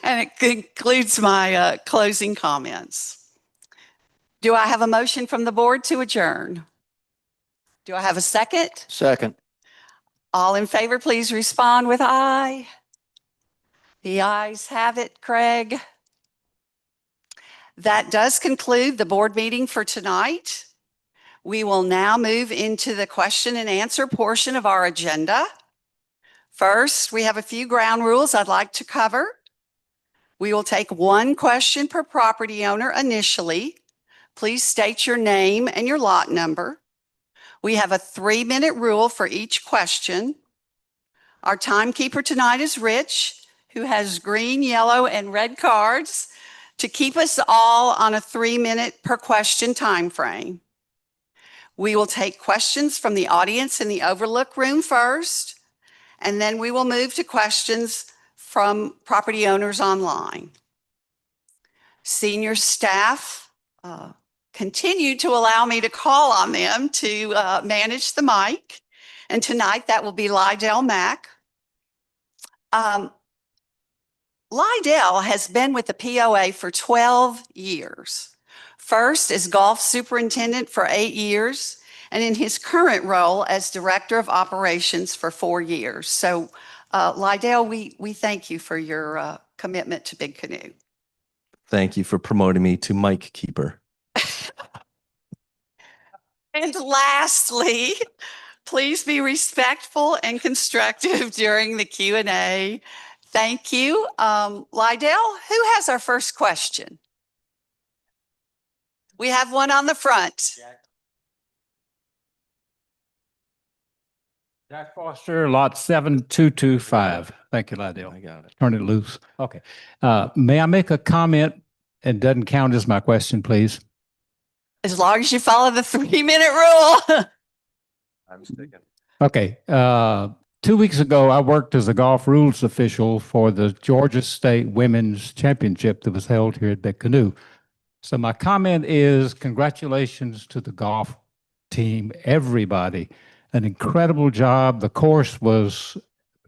and it concludes my closing comments. Do I have a motion from the board to adjourn? Do I have a second? Second. All in favor, please respond with aye. The ayes have it, Craig. That does conclude the board meeting for tonight. We will now move into the question and answer portion of our agenda. First, we have a few ground rules I'd like to cover. We will take one question per property owner initially. Please state your name and your lot number. We have a 3-minute rule for each question. Our timekeeper tonight is Rich, who has green, yellow, and red cards to keep us all on a 3-minute per question time frame. We will take questions from the audience in the Overlook Room first, and then we will move to questions from property owners online. Senior staff continue to allow me to call on them to manage the mic, and tonight that will be Lydell Mack. Lydell has been with the POA for 12 years. First as golf superintendent for 8 years, and in his current role as director of operations for 4 years. So Lydell, we thank you for your commitment to Big Canoe. Thank you for promoting me to mic keeper. And lastly, please be respectful and constructive during the Q&A. Thank you. Lydell, who has our first question? We have one on the front. Jack Foster, lot 7225. Thank you, Lydell. I got it. Turn it loose. Okay. May I make a comment? It doesn't count as my question, please. As long as you follow the 3-minute rule. I'm sticking. Okay. 2 weeks ago, I worked as a golf rules official for the Georgia State Women's Championship that was held here at Big Canoe. So my comment is congratulations to the golf team, everybody. An incredible job. The course was,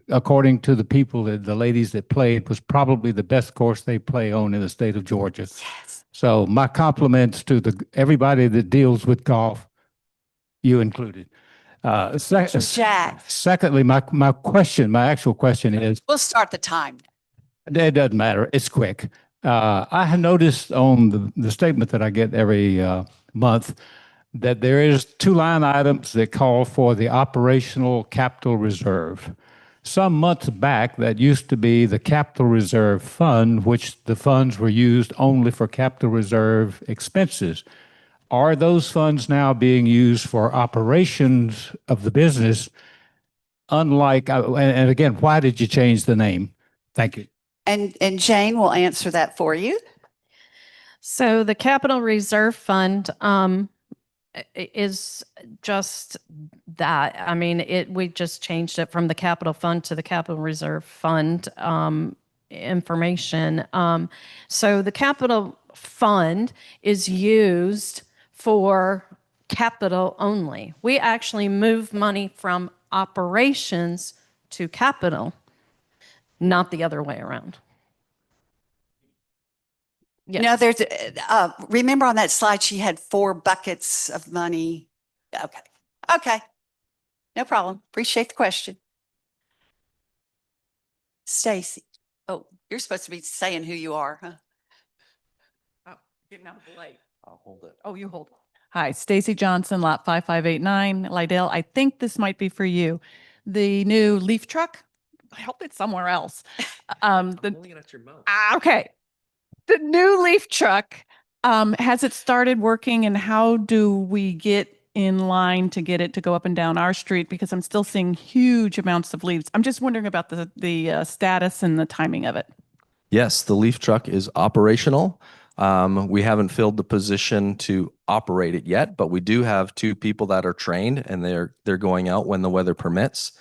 according to the people, the ladies that played, was probably the best course they play on in the state of Georgia. Yes. So my compliments to everybody that deals with golf, you included. Jack. Secondly, my actual question is, We'll start the time. it doesn't matter. It's quick. I have noticed on the statement that I get every month that there is 2 line items that call for the operational capital reserve. Some months back, that used to be the capital reserve fund, which the funds were used only for capital reserve expenses. Are those funds now being used for operations of the business? Unlike, and again, why did you change the name? Thank you. And Jane will answer that for you. So the capital reserve fund is just that. I mean, we just changed it from the capital fund to the capital reserve fund information. So the capital fund is used for capital only. We actually move money from operations to capital, not the other way around. You know, there's, remember on that slide, she had 4 buckets of money. Okay. Okay. No problem. Appreciate the question. Stacy. Oh, you're supposed to be saying who you are, huh? Oh, getting out of the light. I'll hold it. Oh, you hold it. Hi, Stacy Johnson, lot 5589. Lydell, I think this might be for you. The new leaf truck, I hope it's somewhere else. I'm looking at your mouth. Okay. The new leaf truck, has it started working, and how do we get in line to get it to go up and down our street? Because I'm still seeing huge amounts of leaves. I'm just wondering about the status and the timing of it. Yes, the leaf truck is operational. We haven't filled the position to operate it yet, but we do have 2 people that are trained, and they're going out when the weather permits.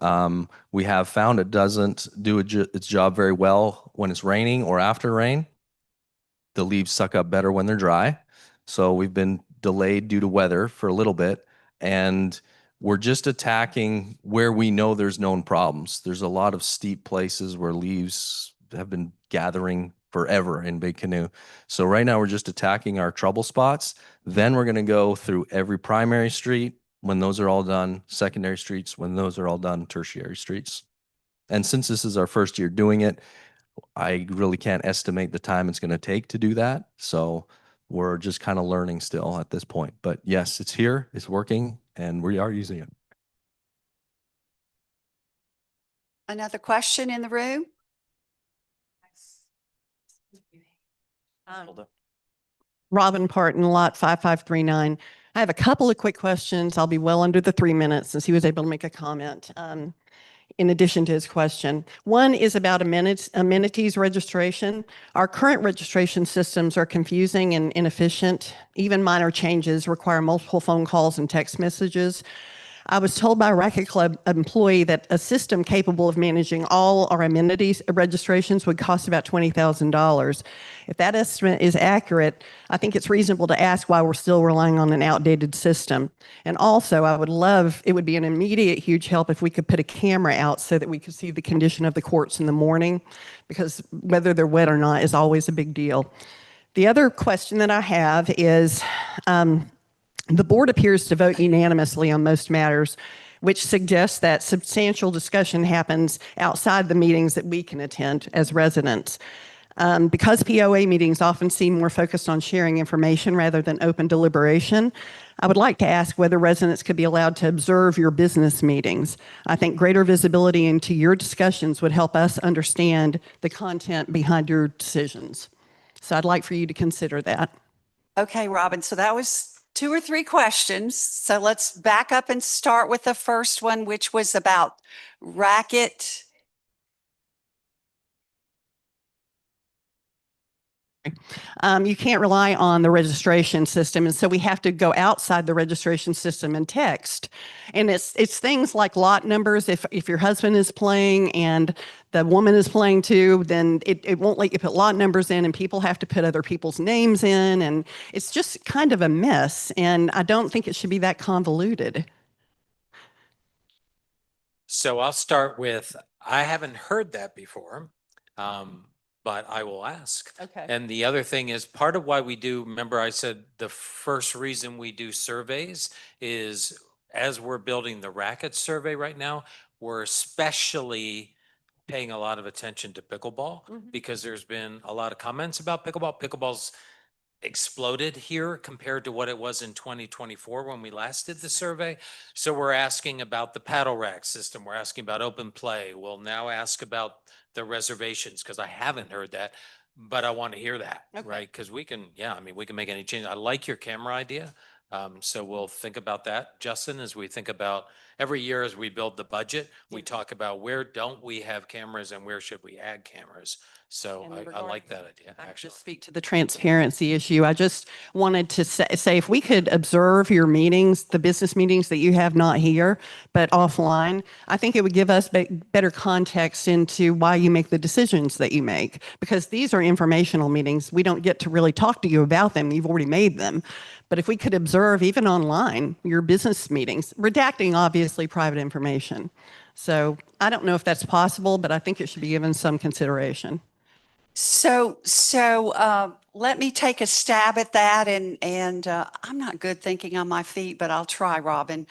We have found it doesn't do its job very well when it's raining or after rain. The leaves suck up better when they're dry. So we've been delayed due to weather for a little bit, and we're just attacking where we know there's known problems. There's a lot of steep places where leaves have been gathering forever in Big Canoe. So right now we're just attacking our trouble spots. Then we're going to go through every primary street when those are all done, secondary streets when those are all done, tertiary streets. And since this is our first year doing it, I really can't estimate the time it's going to take to do that. So we're just kind of learning still at this point. But yes, it's here, it's working, and we are using it. Another question in the room? Robin Parton, lot 5539. I have a couple of quick questions. I'll be well under the 3 minutes since he was able to make a comment in addition to his question. One is about amenities registration. Our current registration systems are confusing and inefficient. Even minor changes require multiple phone calls and text messages. I was told by a Racket Club employee that a system capable of managing all our amenities registrations would cost about $20,000. If that estimate is accurate, I think it's reasonable to ask why we're still relying on an outdated system. And also, it would be an immediate huge help if we could put a camera out so that we could see the condition of the courts in the morning, because whether they're wet or not is always a big deal. The other question that I have is, the board appears to vote unanimously on most matters, which suggests that substantial discussion happens outside the meetings that we can attend as residents. Because POA meetings often seem more focused on sharing information rather than open deliberation, I would like to ask whether residents could be allowed to observe your business meetings. I think greater visibility into your discussions would help us understand the content behind your decisions. So I'd like for you to consider that. Okay, Robin, so that was 2 or 3 questions. So let's back up and start with the first one, which was about Racket. You can't rely on the registration system, and so we have to go outside the registration system and text. And it's things like lot numbers. If your husband is playing and the woman is playing too, then it won't let you put lot numbers in, and people have to put other people's names in, and it's just kind of a mess. And I don't think it should be that convoluted. So I'll start with, I haven't heard that before, but I will ask. Okay. And the other thing is, part of why we do, remember I said the first reason we do surveys is, as we're building the Racket survey right now, we're especially paying a lot of attention to pickleball because there's been a lot of comments about pickleball. Pickleball's exploded here compared to what it was in 2024 when we last did the survey. So we're asking about the paddle rack system. We're asking about open play. We'll now ask about the reservations, because I haven't heard that, but I want to hear that, right? Because we can, we can make any change. I like your camera idea. So we'll think about that, Justin, as we think about every year as we build the budget, we talk about where don't we have cameras and where should we add cameras. So I like that idea, actually. Just speak to the transparency issue. I just wanted to say if we could observe your meetings, the business meetings that you have not here, but offline, I think it would give us better context into why you make the decisions that you make, because these are informational meetings. We don't get to really talk to you about them. You've already made them. But if we could observe even online your business meetings, redacting obviously private information. So I don't know if that's possible, but I think it should be given some consideration. So let me take a stab at that, and I'm not good thinking on my feet, but I'll try, Robin.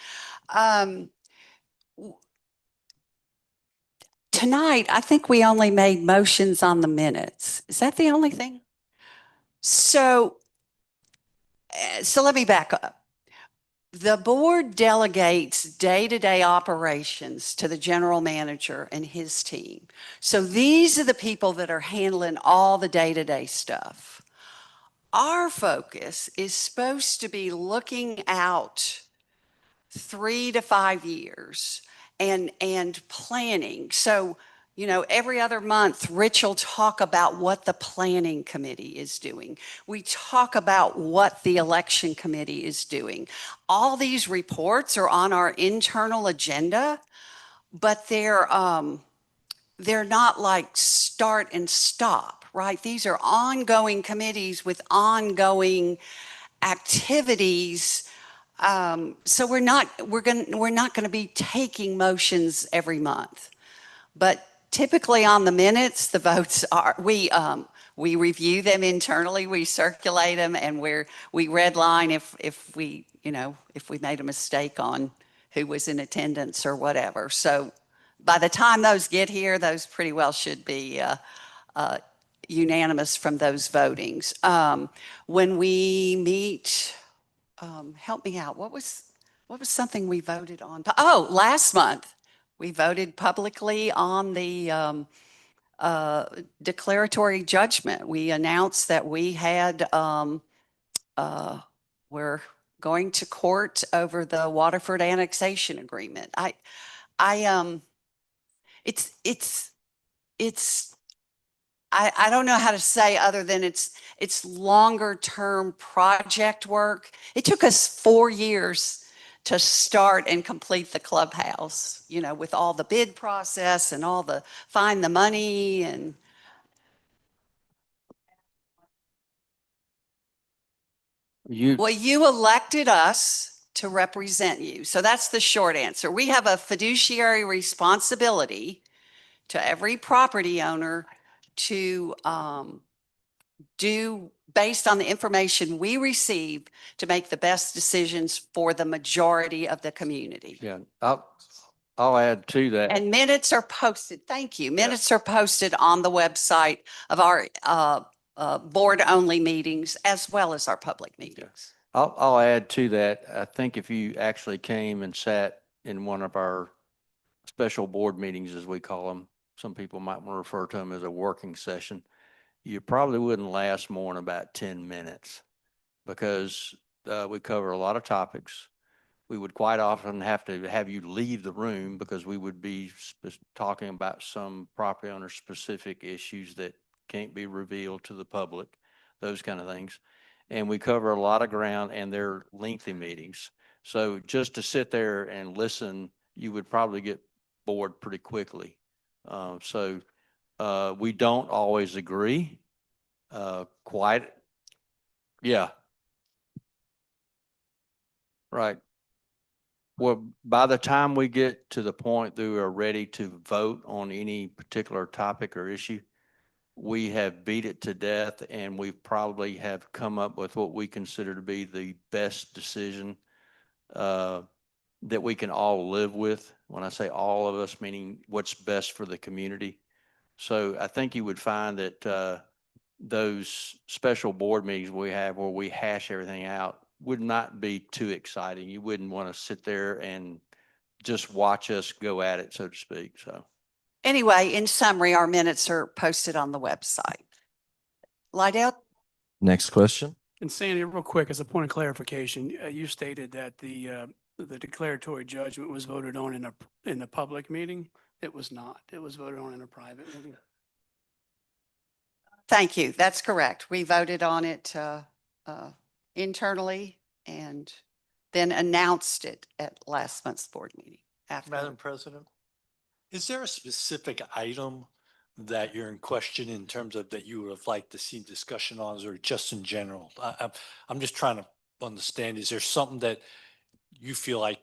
Tonight, I think we only made motions on the minutes. Is that the only thing? So let me back up. The board delegates day-to-day operations to the general manager and his team. So these are the people that are handling all the day-to-day stuff. Our focus is supposed to be looking out 3 to 5 years and planning. So, every other month, Rich will talk about what the planning committee is doing. We talk about what the election committee is doing. All these reports are on our internal agenda, but they're not like start and stop, right? These are ongoing committees with ongoing activities. So we're not going to be taking motions every month, but typically on the minutes, the votes are, we review them internally, we circulate them, and we redline if we made a mistake on who was in attendance or whatever. So by the time those get here, those pretty well should be unanimous from those votings. When we meet, help me out, what was something we voted on? Oh, last month. We voted publicly on the declaratory judgment. We announced that we had, we're going to court over the Waterford annexation agreement. I don't know how to say other than it's longer term project work. It took us 4 years to start and complete the clubhouse, you know, with all the bid process and all the find the money and well, you elected us to represent you. So that's the short answer. We have a fiduciary responsibility to every property owner to do based on the information we receive to make the best decisions for the majority of the community. Yeah, I'll add to that. And minutes are posted. Thank you. Minutes are posted on the website of our board-only meetings as well as our public meetings. I'll add to that. I think if you actually came and sat in one of our special board meetings, as we call them, some people might want to refer to them as a working session, you probably wouldn't last more than about 10 minutes because we cover a lot of topics. We would quite often have to have you leave the room because we would be talking about some property owner specific issues that can't be revealed to the public, those kind of things. And we cover a lot of ground and they're lengthy meetings. So just to sit there and listen, you would probably get bored pretty quickly. We don't always agree. Yeah. Right. Well, by the time we get to the point that we are ready to vote on any particular topic or issue, we have beat it to death and we probably have come up with what we consider to be the best decision that we can all live with. When I say all of us, meaning what's best for the community. So I think you would find that those special board meetings we have where we hash everything out would not be too exciting. You wouldn't want to sit there and just watch us go at it, so to speak. So anyway, in summary, our minutes are posted on the website. Lydell? Next question. And Sandy, real quick, as a point of clarification, you stated that the declaratory judgment was voted on in a public meeting. It was not. It was voted on in a private meeting. Thank you. That's correct. We voted on it internally and then announced it at last month's board meeting. Madam President, is there a specific item that you're in question in terms of that you would have liked to see discussion on, or just in general? I'm just trying to understand, is there something that you feel like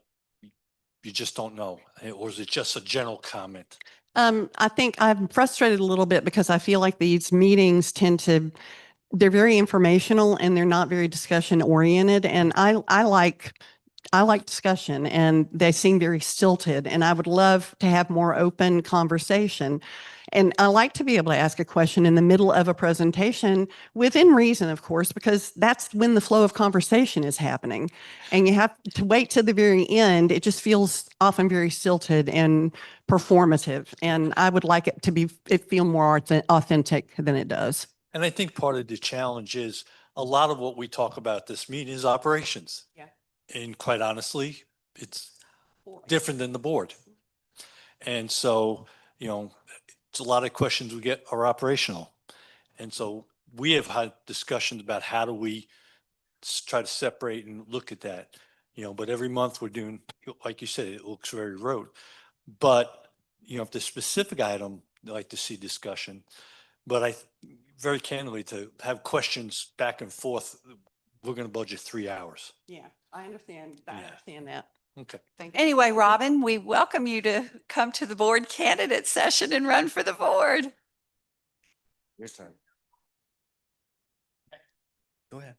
you just don't know, or is it just a general comment? I think I'm frustrated a little bit because I feel like these meetings they're very informational and they're not very discussion oriented. And I like discussion and they seem very stilted, and I would love to have more open conversation. And I like to be able to ask a question in the middle of a presentation within reason, of course, because that's when the flow of conversation is happening. And you have to wait to the very end. It just feels often very stilted and performative. And I would like it to feel more authentic than it does. And I think part of the challenge is a lot of what we talk about this meeting is operations. Yeah. And quite honestly, it's different than the board. And so, you know, it's a lot of questions we get are operational. And so we have had discussions about how do we try to separate and look at that, you know, but every month we're doing, like you said, it looks very rote. But, you know, if the specific item, I'd like to see discussion, but very candidly, to have questions back and forth, we're going to budget 3 hours. Yeah, I understand. I understand that. Okay. Anyway, Robin, we welcome you to come to the board candidate session and run for the board. Your turn. Go ahead.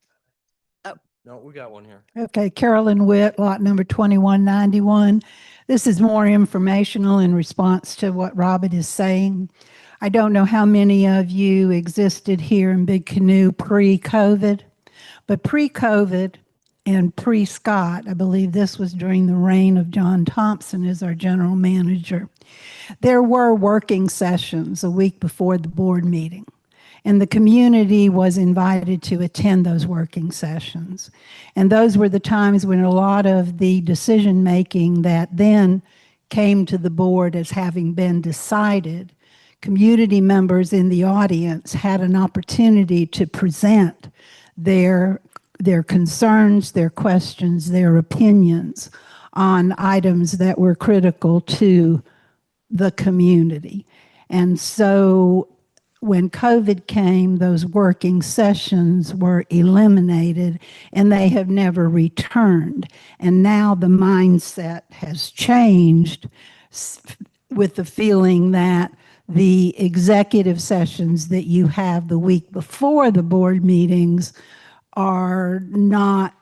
Oh. No, we got one here. Okay, Carolyn Witt, lot number 2191. This is more informational in response to what Robin is saying. I don't know how many of you existed here in Big Canoe pre-COVID, but pre-COVID, and pre-Scott, I believe this was during the reign of John Thompson as our general manager, there were working sessions a week before the board meeting. And the community was invited to attend those working sessions. And those were the times when a lot of the decision-making that then came to the board as having been decided, community members in the audience had an opportunity to present their concerns, their questions, their opinions on items that were critical to the community. And so when COVID came, those working sessions were eliminated and they have never returned. And now the mindset has changed with the feeling that the executive sessions that you have the week before the board meetings are not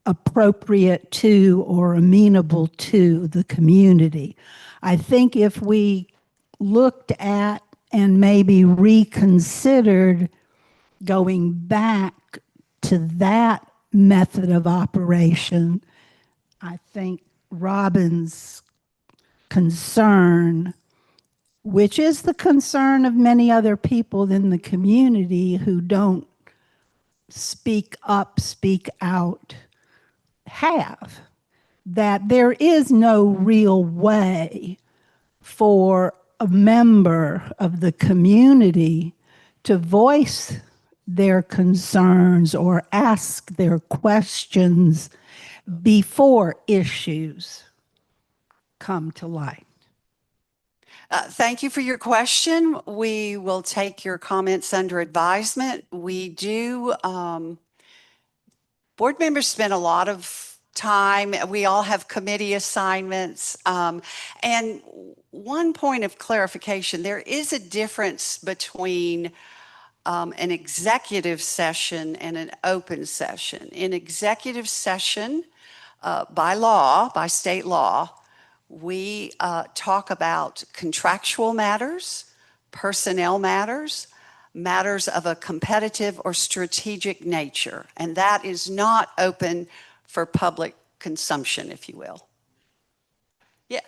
appropriate to or amenable to the community. I think if we looked at and maybe reconsidered going back to that method of operation, I think Robin's concern, which is the concern of many other people in the community who don't speak up, speak out, have, that there is no real way for a member of the community to voice their concerns or ask their questions before issues come to light. Thank you for your question. We will take your comments under advisement. We do, board members spend a lot of time. We all have committee assignments. And one point of clarification, there is a difference between an executive session and an open session. In executive session, by law, by state law, we talk about contractual matters, personnel matters, matters of a competitive or strategic nature, and that is not open for public consumption, if you will. Yes.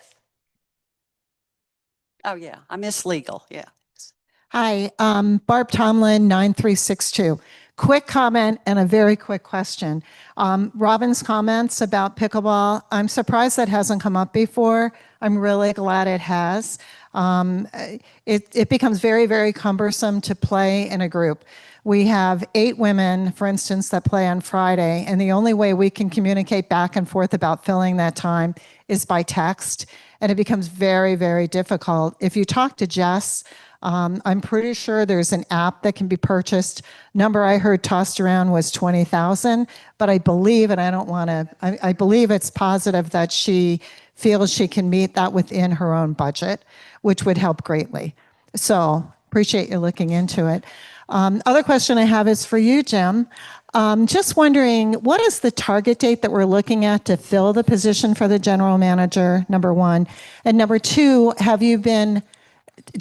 Oh, yeah, I miss legal, yeah. Hi, Barb Tomlin, 9362. Quick comment and a very quick question. Robin's comments about pickleball, I'm surprised that hasn't come up before. I'm really glad it has. It becomes very, very cumbersome to play in a group. We have 8 women, for instance, that play on Friday, and the only way we can communicate back and forth about filling that time is by text, and it becomes very, very difficult. If you talk to Jess, I'm pretty sure there's an app that can be purchased. Number I heard tossed around was 20,000, but I believe, and I don't want to, I believe it's positive that she feels she can meet that within her own budget, which would help greatly. So appreciate you looking into it. Other question I have is for you, Jim. Just wondering, what is the target date that we're looking at to fill the position for the general manager, number one? And number two, have you been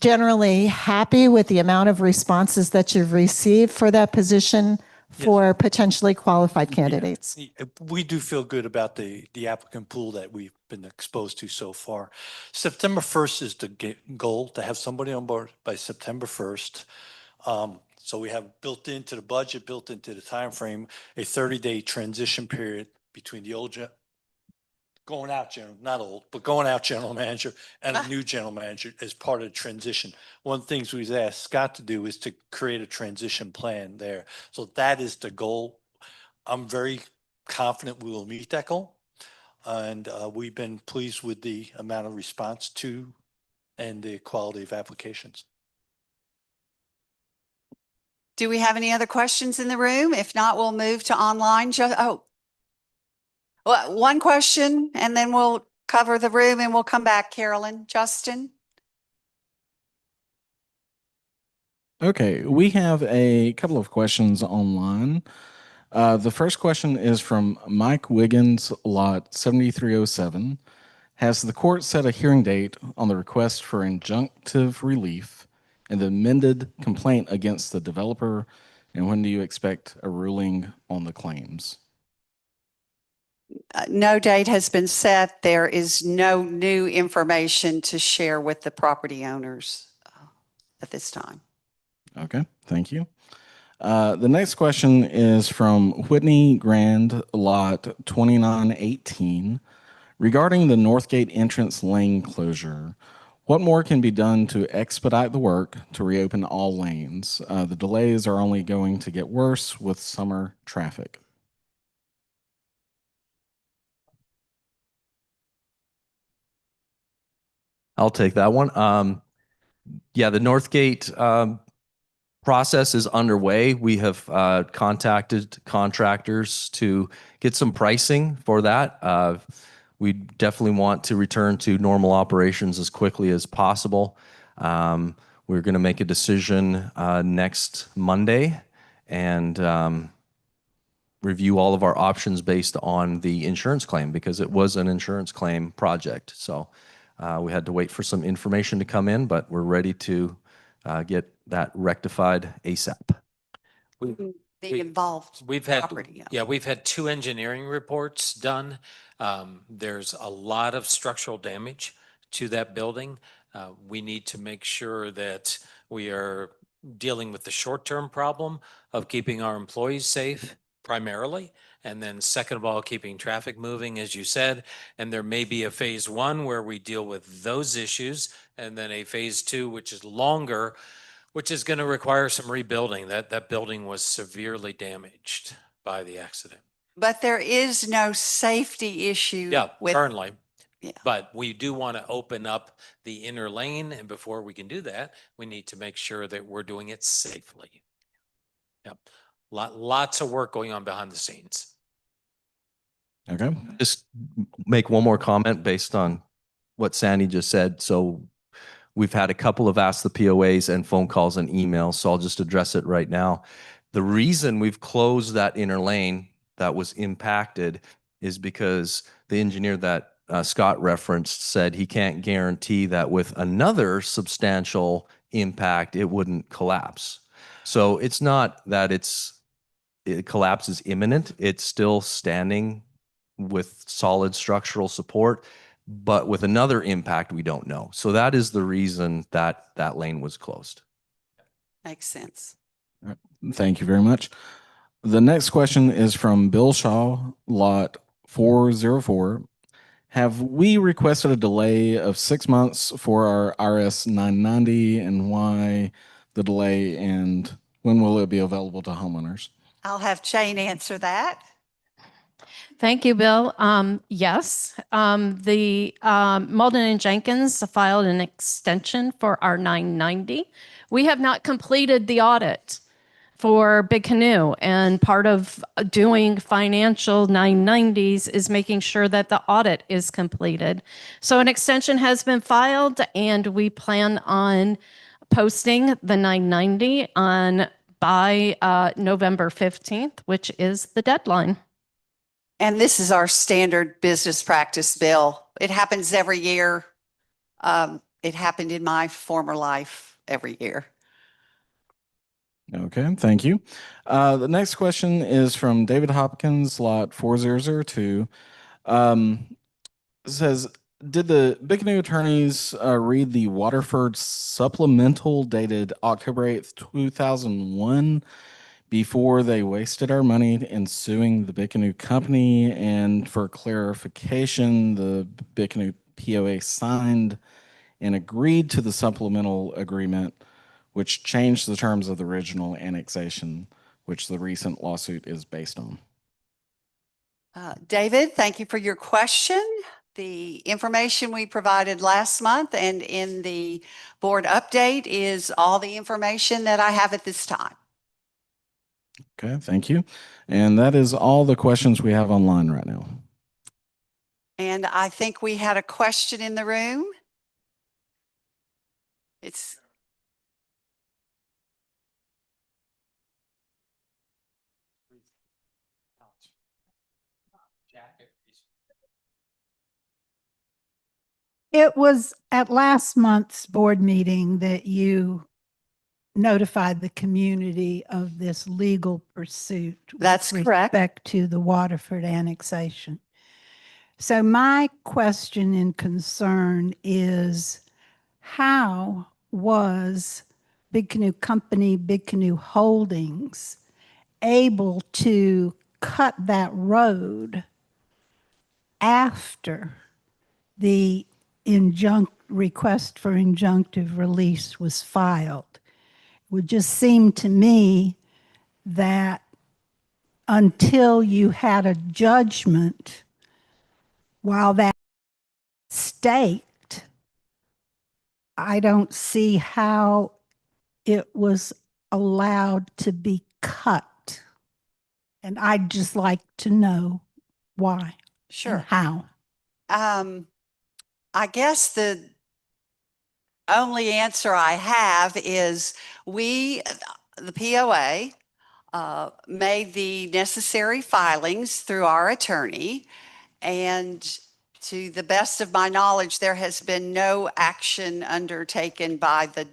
generally happy with the amount of responses that you've received for that position for potentially qualified candidates? Yeah, we do feel good about the applicant pool that we've been exposed to so far. September 1st is the goal, to have somebody on board by September 1st. So we have built into the budget, built into the time frame, a 30-day transition period between the old going out general, not old, but going out general manager and a new general manager as part of the transition. One of the things we've asked Scott to do is to create a transition plan there. So that is the goal. I'm very confident we will meet that goal. And we've been pleased with the amount of response to and the quality of applications. Do we have any other questions in the room? If not, we'll move to online. Well, one question, and then we'll cover the room and we'll come back. Carolyn, Justin. Okay, we have a couple of questions online. The first question is from Mike Wiggins, lot 7307. Has the court set a hearing date on the request for injunctive relief and the amended complaint against the developer? And when do you expect a ruling on the claims? No date has been set. There is no new information to share with the property owners at this time. Okay, thank you. The next question is from Whitney Grand, lot 2918. Regarding the Northgate entrance lane closure, what more can be done to expedite the work to reopen all lanes? The delays are only going to get worse with summer traffic. I'll take that one. Yeah, the Northgate process is underway. We have contacted contractors to get some pricing for that. We definitely want to return to normal operations as quickly as possible. We're going to make a decision next Monday and review all of our options based on the insurance claim because it was an insurance claim project. So we had to wait for some information to come in, but we're ready to get that rectified ASAP. The involved We've had, property owner. yeah, we've had 2 engineering reports done. There's a lot of structural damage to that building. We need to make sure that we are dealing with the short-term problem of keeping our employees safe primarily. And then second of all, keeping traffic moving, as you said. And there may be a phase 1 where we deal with those issues and then a phase 2, which is longer, which is going to require some rebuilding. That building was severely damaged by the accident. But there is no safety issue Yeah, with currently. Yeah. But we do want to open up the inner lane. And before we can do that, we need to make sure that we're doing it safely. Yep. Lots of work going on behind the scenes. Okay. Just make one more comment based on what Sandy just said. So we've had a couple of Ask the POAs and phone calls and emails, so I'll just address it right now. The reason we've closed that inner lane that was impacted is because the engineer that Scott referenced said he can't guarantee that with another substantial impact, it wouldn't collapse. So it's not that it collapse is imminent. It's still standing with solid structural support, but with another impact, we don't know. So that is the reason that that lane was closed. Makes sense. Thank you very much. The next question is from Bill Shaw, lot 404. Have we requested a delay of 6 months for our RS 990 and why the delay and when will it be available to homeowners? I'll have Jane answer that. Thank you, Bill. Yes, the Malden and Jenkins filed an extension for our 990. We have not completed the audit for Big Canoe, and part of doing financial 990s is making sure that the audit is completed. So an extension has been filed, and we plan on posting the 990 by November 15th, which is the deadline. And this is our standard business practice, Bill. It happens every year. It happened in my former life every year. Okay, thank you. The next question is from David Hopkins, lot 4002. It says, did the Big Canoe attorneys read the Waterford supplemental dated October 8th, 2001 before they wasted our money in suing the Big Canoe company? And for clarification, the Big Canoe POA signed and agreed to the supplemental agreement, which changed the terms of the original annexation, which the recent lawsuit is based on. David, thank you for your question. The information we provided last month and in the board update is all the information that I have at this time. Okay, thank you. And that is all the questions we have online right now. And I think we had a question in the room. It's It was at last month's board meeting that you notified the community of this legal pursuit. That's with correct. respect to the Waterford annexation. So my question and concern is, how was Big Canoe Company, Big Canoe Holdings able to cut that road after the request for injunctive release was filed? It would just seem to me that until you had a judgment, while that staked, I don't see how it was allowed to be cut. And I'd just like to know why and Sure. how. I guess the only answer I have is we, the POA, made the necessary filings through our attorney. And to the best of my knowledge, there has been no action undertaken by the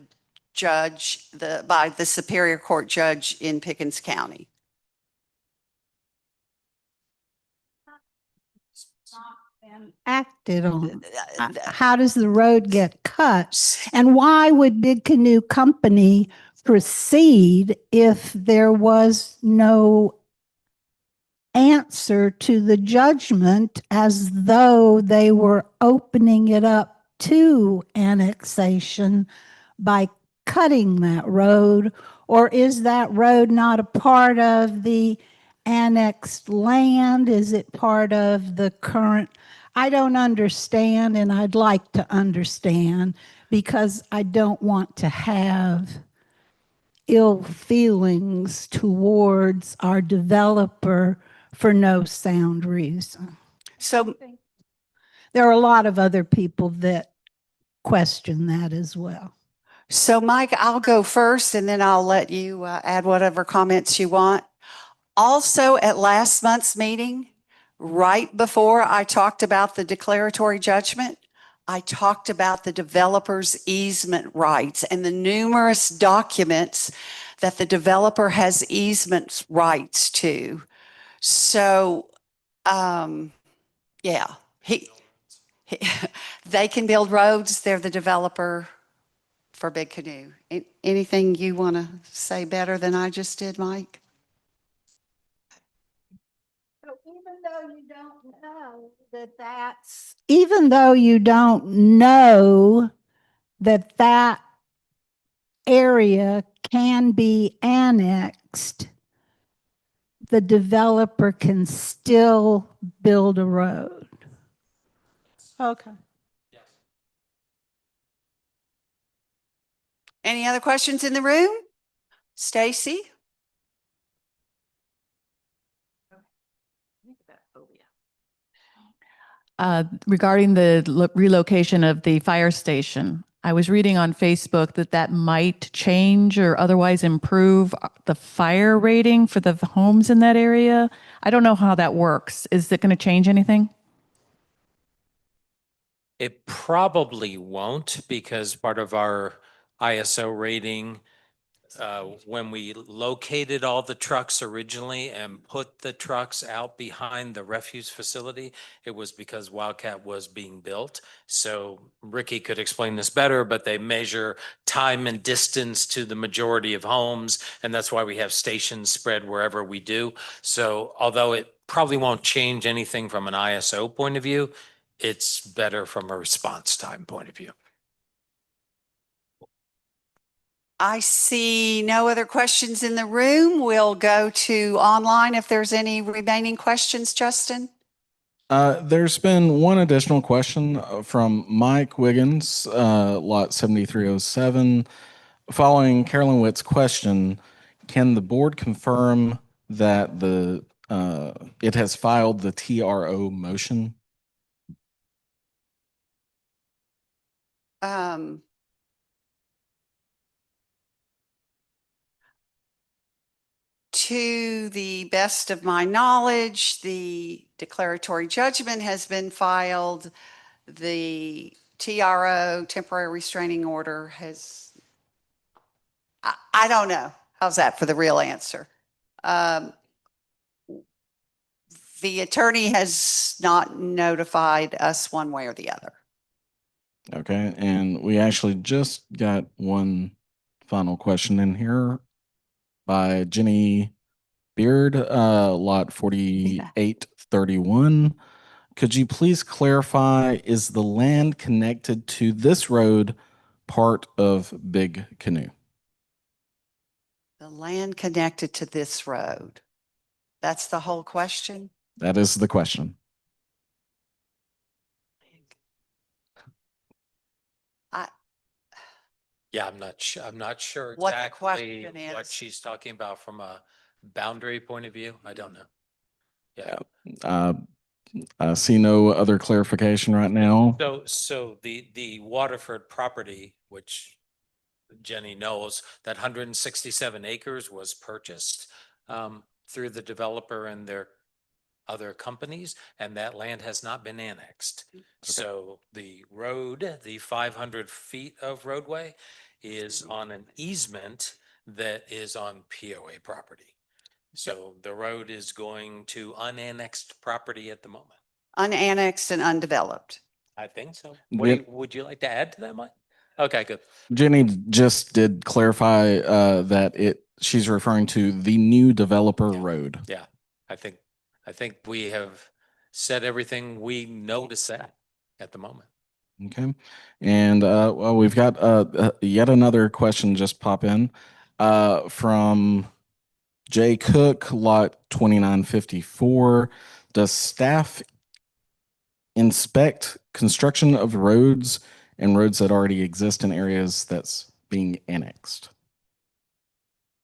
judge, by the Superior Court judge in Pickens County. Acted on. How does the road get cut? And why would Big Canoe Company proceed if there was no answer to the judgment, as though they were opening it up to annexation by cutting that road? Or is that road not a part of the annexed land? Is it part of the current? I don't understand, and I'd like to understand, because I don't want to have ill feelings towards our developer for no sound reason. So there are a lot of other people that question that as well. So Mike, I'll go first and then I'll let you add whatever comments you want. Also, at last month's meeting, right before I talked about the declaratory judgment, I talked about the developer's easement rights and the numerous documents that the developer has easement rights to. So, yeah, they can build roads. They're the developer for Big Canoe. Anything you want to say better than I just did, Mike? So even though you don't know even though you don't know that that area can be annexed, the developer can still build a road. Okay. Any other questions in the room? Stacy? Regarding the relocation of the fire station, I was reading on Facebook that that might change or otherwise improve the fire rating for the homes in that area. I don't know how that works. Is it going to change anything? It probably won't, because part of our ISO rating, when we located all the trucks originally and put the trucks out behind the refuse facility, it was because Wildcat was being built. So Ricky could explain this better, but they measure time and distance to the majority of homes, and that's why we have stations spread wherever we do. So although it probably won't change anything from an ISO point of view, it's better from a response time point of view. I see no other questions in the room. We'll go to online if there's any remaining questions, Justin. There's been one additional question from Mike Wiggins, lot 7307. Following Carolyn Witt's question, can the board confirm that it has filed the TRO motion? To the best of my knowledge, the declaratory judgment has been filed. The TRO, temporary restraining order, has, I don't know. How's that for the real answer? The attorney has not notified us one way or the other. Okay, and we actually just got one final question in here by Jenny Beard, lot 4831. Could you please clarify, is the land connected to this road part of Big Canoe? The land connected to this road. That's the whole question? That is the question. Yeah, I'm not sure. I'm not sure What the exactly question what is. she's talking about from a boundary point of view. I don't know. Yeah. I see no other clarification right now. So the Waterford property, which Jenny knows, that 167 acres was purchased through the developer and their other companies, and that land has not been annexed. So the road, the 500 feet of roadway is on an easement that is on POA property. So the road is going to unannexed property at the moment. Unannexed and undeveloped. I think so. Yep. Would you like to add to that, Mike? Okay, good. Jenny just did clarify that she's referring to the new developer road. Yeah, I think we have said everything we know to say at the moment. Okay. And well, we've got yet another question just pop in from Jay Cook, lot 2954. Does staff inspect construction of roads and roads that already exist in areas that's being annexed?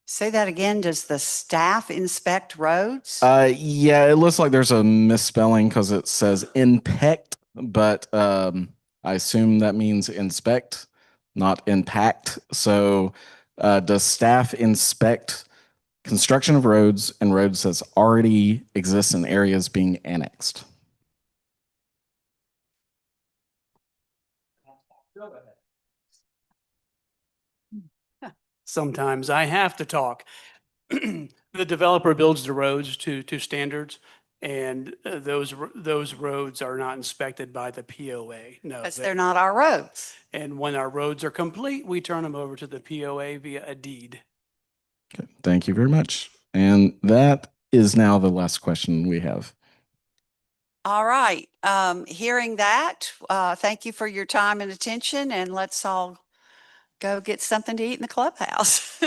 Say that again. Does the staff inspect roads? Yeah, it looks like there's a misspelling because it says inspect, but I assume that means inspect, not impact. So does staff inspect construction of roads and roads that already exist in areas being annexed? Sometimes I have to talk. The developer builds the roads to standards, and those roads are not inspected by the POA. No, Because they're not our roads. And when our roads are complete, we turn them over to the POA via a deed. Okay, thank you very much. And that is now the last question we have. All right. Hearing that, thank you for your time and attention, and let's all go get something to eat in the clubhouse.